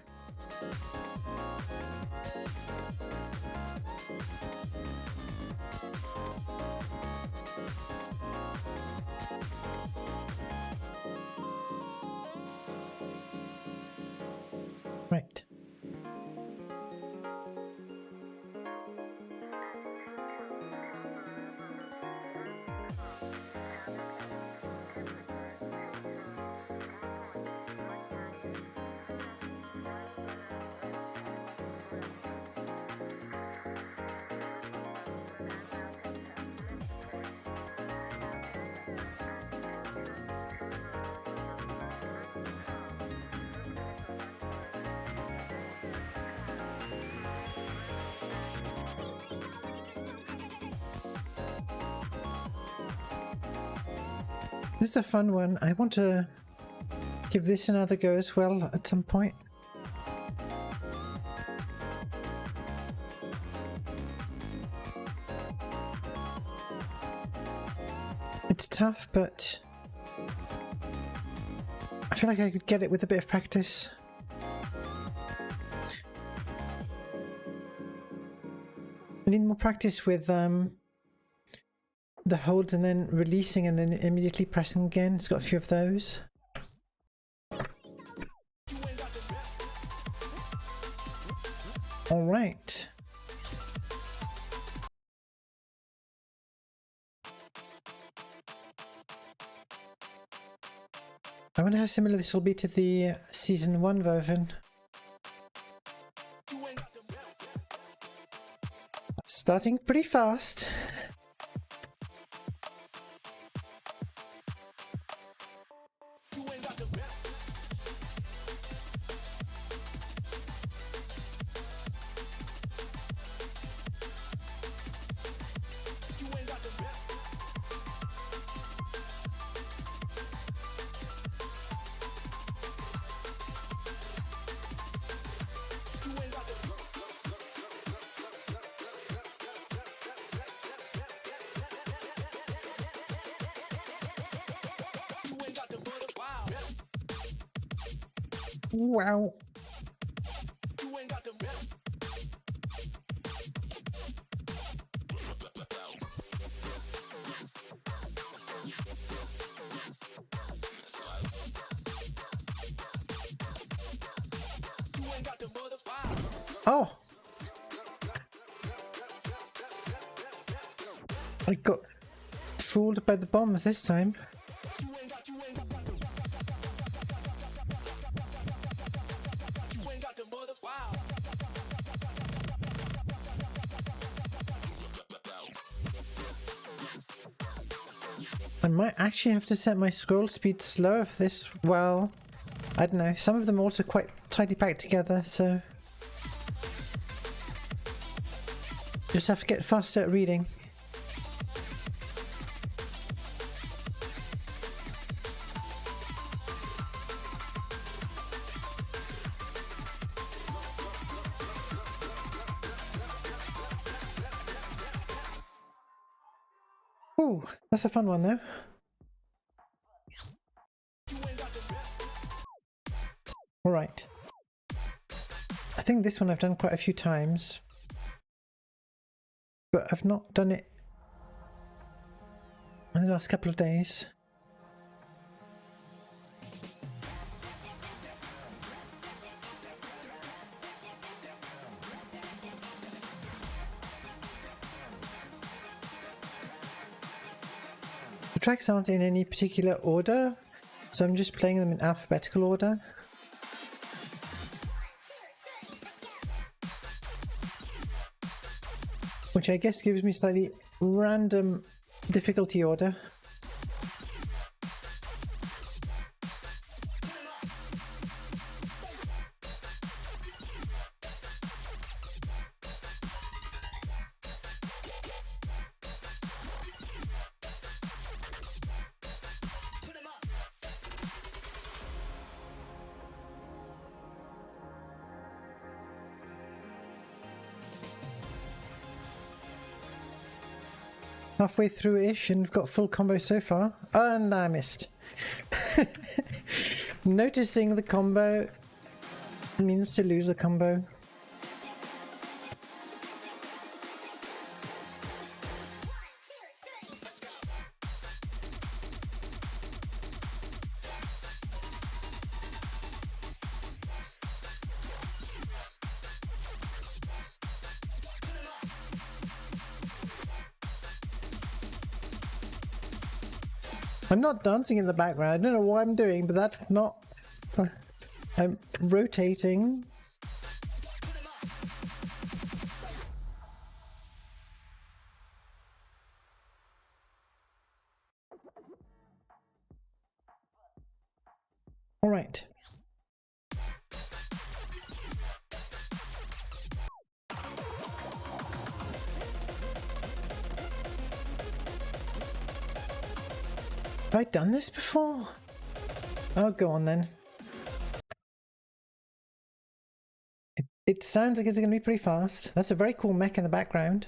This is a fun one. I want to give this another go as well at some point. It's tough, but I feel like I could get it with a bit of practice. I need more practice with the holds and then releasing and then immediately pressing again. It's got a few of those. All right. I wonder how similar this will be to the Season 1 version. Starting pretty fast. Wow. Oh! I got fooled by the bombs this time. I might actually have to set my scroll speed slower for this. Well, I don't know. Some of them are also quite tightly packed together, so just have to get faster at reading. Ooh, that's a fun one though. Alright. I think this one I've done quite a few times, but I've not done it in the last couple of days. The tracks aren't in any particular order, so I'm just playing them in alphabetical order. Which I guess gives me slightly random difficulty order. Halfway through-ish and we've got full combo so far. And I missed. Noticing the combo means to lose the combo. I'm not dancing in the background. I don't know what I'm doing, but that's not... I'm rotating. All right. Have I done this before? Oh, go on then. It sounds like it's going to be pretty fast. That's a very cool mech in the background.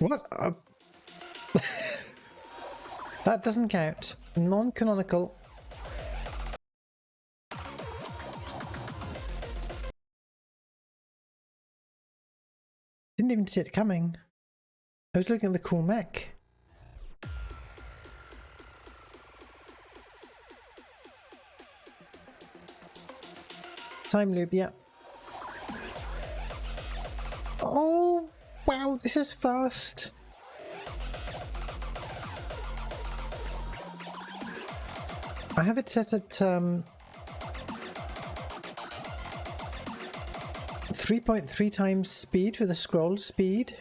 What? That doesn't count. Non-canonical. Didn't even see it coming. I was looking at the cool mech. Time loop, yeah. Oh, wow, this is fast. I have it set at 3.3 times speed for the scroll speed,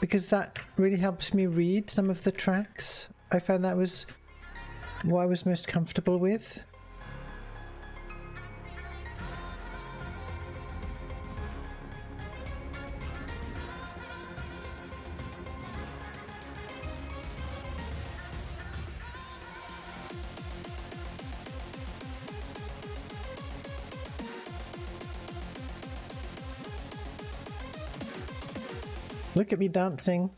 because that really helps me read some of the tracks. I found that was what I was most comfortable with. Look at me dancing.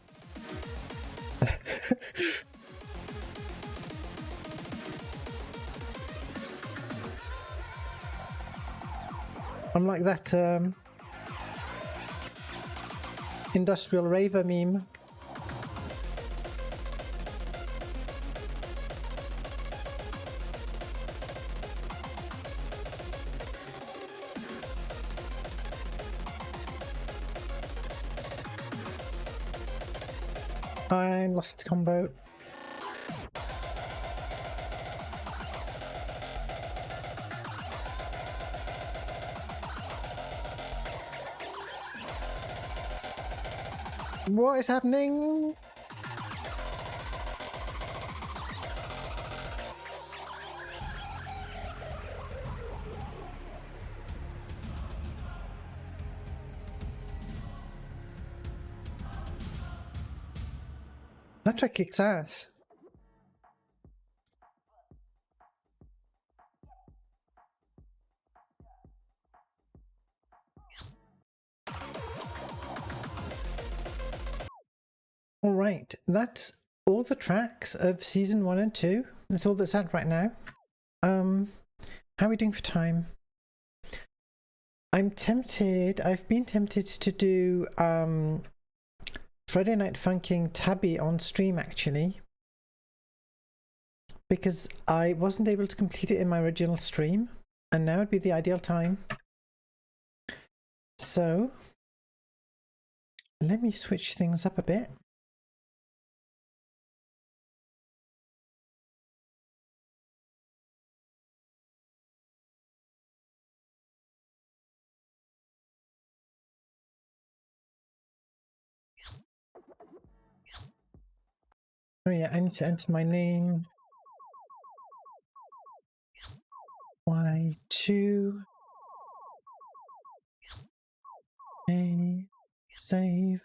I'm like that industrial raver meme. I lost combo. What is happening? That track kicks ass. Alright, that's all the tracks of season 1 and 2. That's all that's out right now. How are we doing for time? I've been tempted to do Friday Night Funkin' Tabi on stream actually, because I wasn't able to complete it in my original stream, and now would be the ideal time. So let me switch things up a bit. Oh yeah, I need to enter my name. Y2. A save.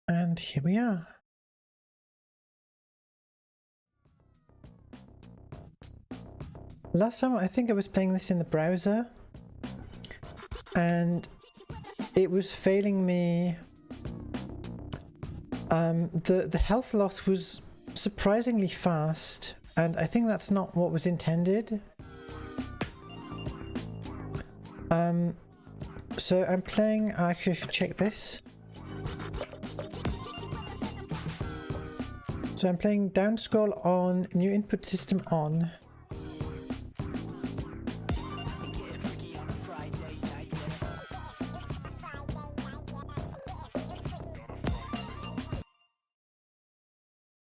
And here we are. Last time I think I was playing this in the browser and it was failing me. The health loss was surprisingly fast, and I think that's not what was intended. So I'm playing, actually I should check this. So I'm playing down scroll on, new input system on.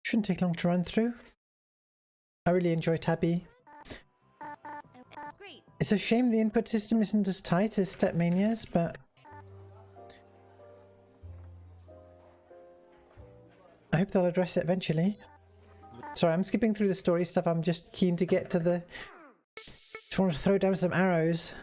Shouldn't take long to run through. I really enjoy Tabi. It's a shame the input system isn't as tight as Stepmania's, but I hope they'll address it eventually. Sorry, I'm skipping through the story stuff. I'm just keen to get to the... Just want to throw down some arrows.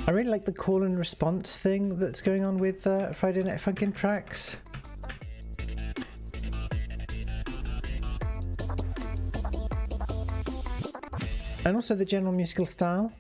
I really like the call and response thing that's going on with Friday Night Funkin' tracks. And also the general musical style.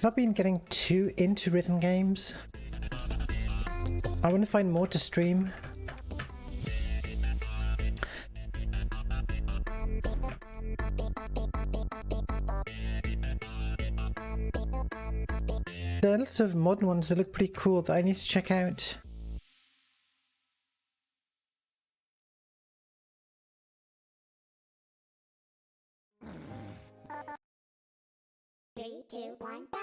Have I been getting too into rhythm games? I want to find more to stream. There are lots of modern ones that look pretty cool that I need to check out. Three, two, one, go!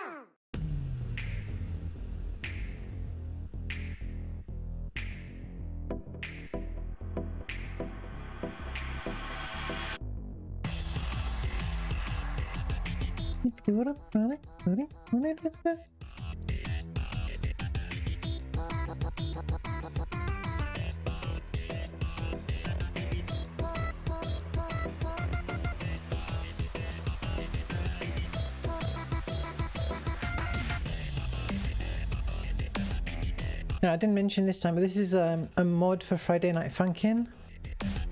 Now, I didn't mention this time, but this is a mod for Friday Night Funkin',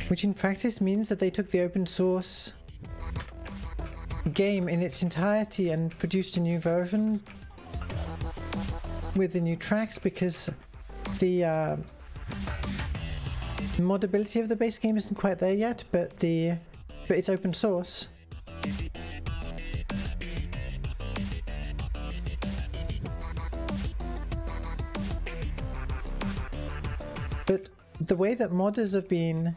which in practice means that they took the open source game in its entirety and produced a new version with the new tracks, because the modability of the base game isn't quite there yet, but it's open source. But the way that modders have been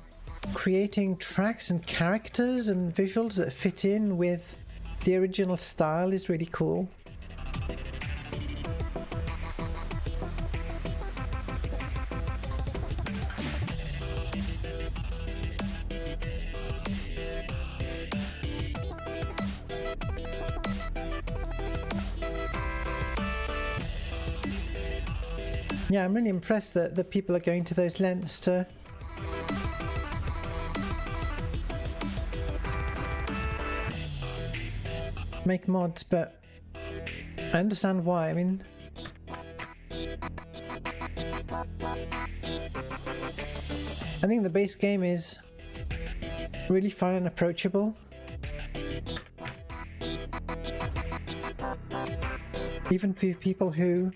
creating tracks and characters and visuals that fit in with the original style is really cool. Yeah, I'm really impressed that people are going to those lengths to make mods, but I understand why. I mean, I think the base game is really fun and approachable. Even for people who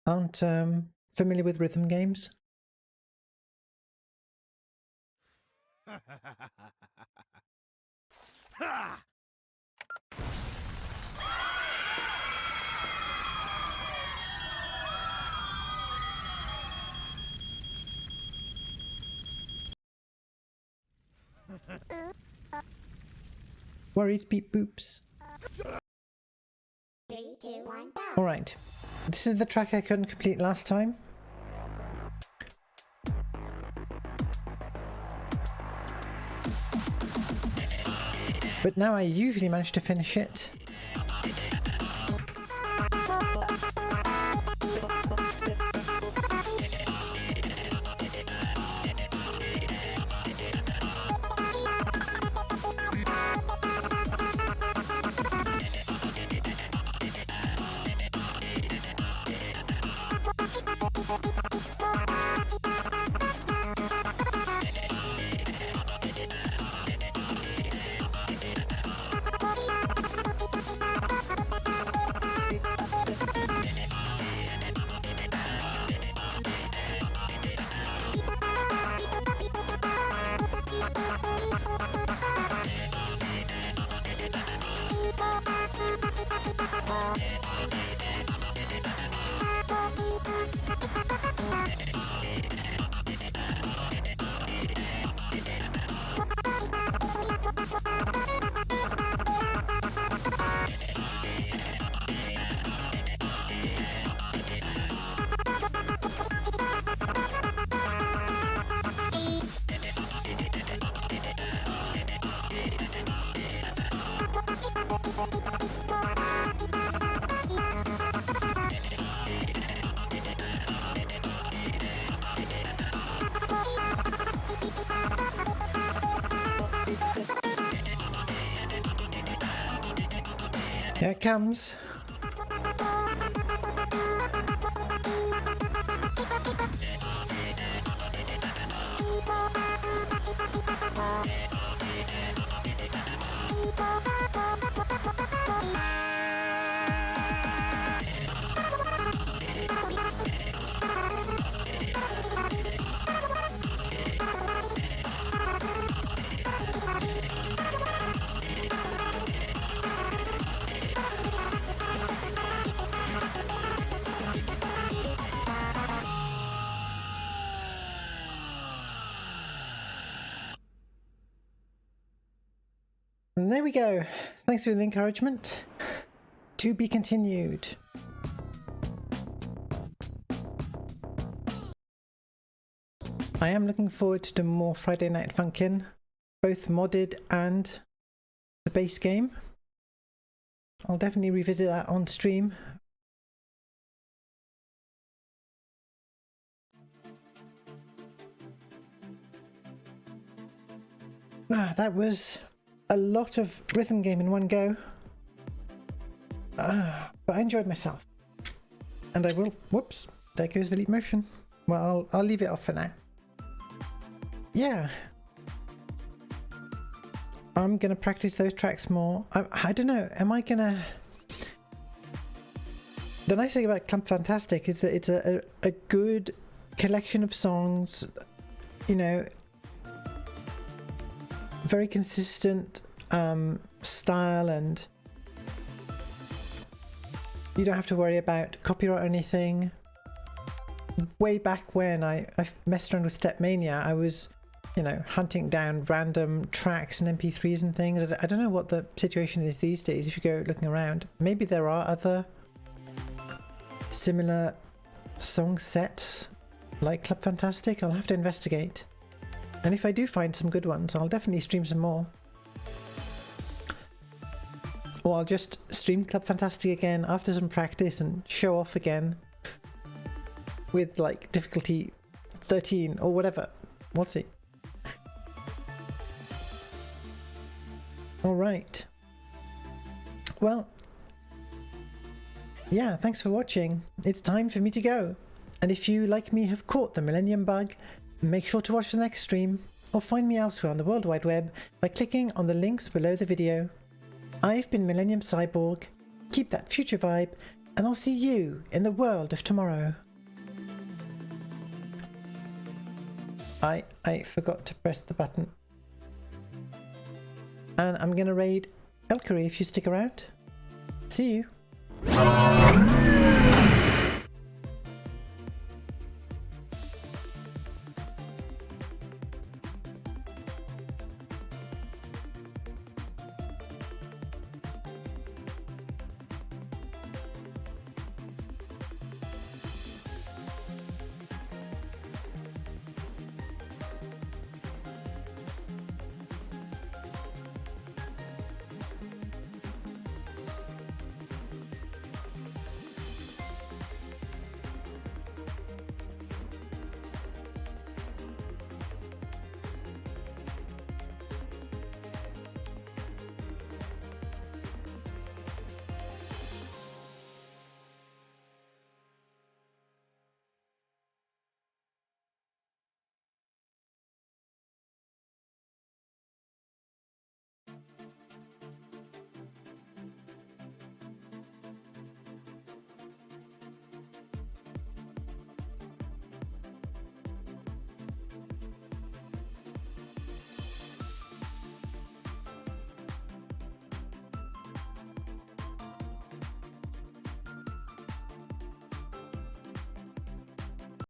aren't familiar with rhythm games. Worried beep boops. 3, 2, 1, go! Alright, this is the track I couldn't complete last time. But now I usually manage to finish it. Here it comes. And there we go. Thanks for the encouragement. To be continued. I am looking forward to more Friday Night Funkin', both modded and the base game. I'll definitely revisit that on stream. That was a lot of rhythm game in one go. But I enjoyed myself. And I will... Whoops. There goes the leap motion. Well, I'll leave it off for now. Yeah. I'm going to practice those tracks more. I don't know. Am I going to... The nice thing about Club Fantastic is that it's a good collection of songs, you know, very consistent style, and you don't have to worry about copyright or anything. Way back when I messed around with Stepmania, I was, you know, hunting down random tracks and MP3s and things. I don't know what the situation is these days if you go looking around. Maybe there are other similar song sets like Club Fantastic. I'll have to investigate. And if I do find some good ones, I'll definitely stream some more. Or I'll just stream Club Fantastic again after some practice and show off again with like difficulty 13 or whatever. We'll see. Alright. Well, yeah, thanks for watching. It's time for me to go. And if you, like me, have caught the Millennium Bug, make sure to watch the next stream, or find me elsewhere on the World Wide Web by clicking on the links below the video. I've been Millennium Cyborg, keep that future vibe, and I'll see you in the world of tomorrow. I forgot to press the button. And I'm gonna raid Elkery if you stick around. See you.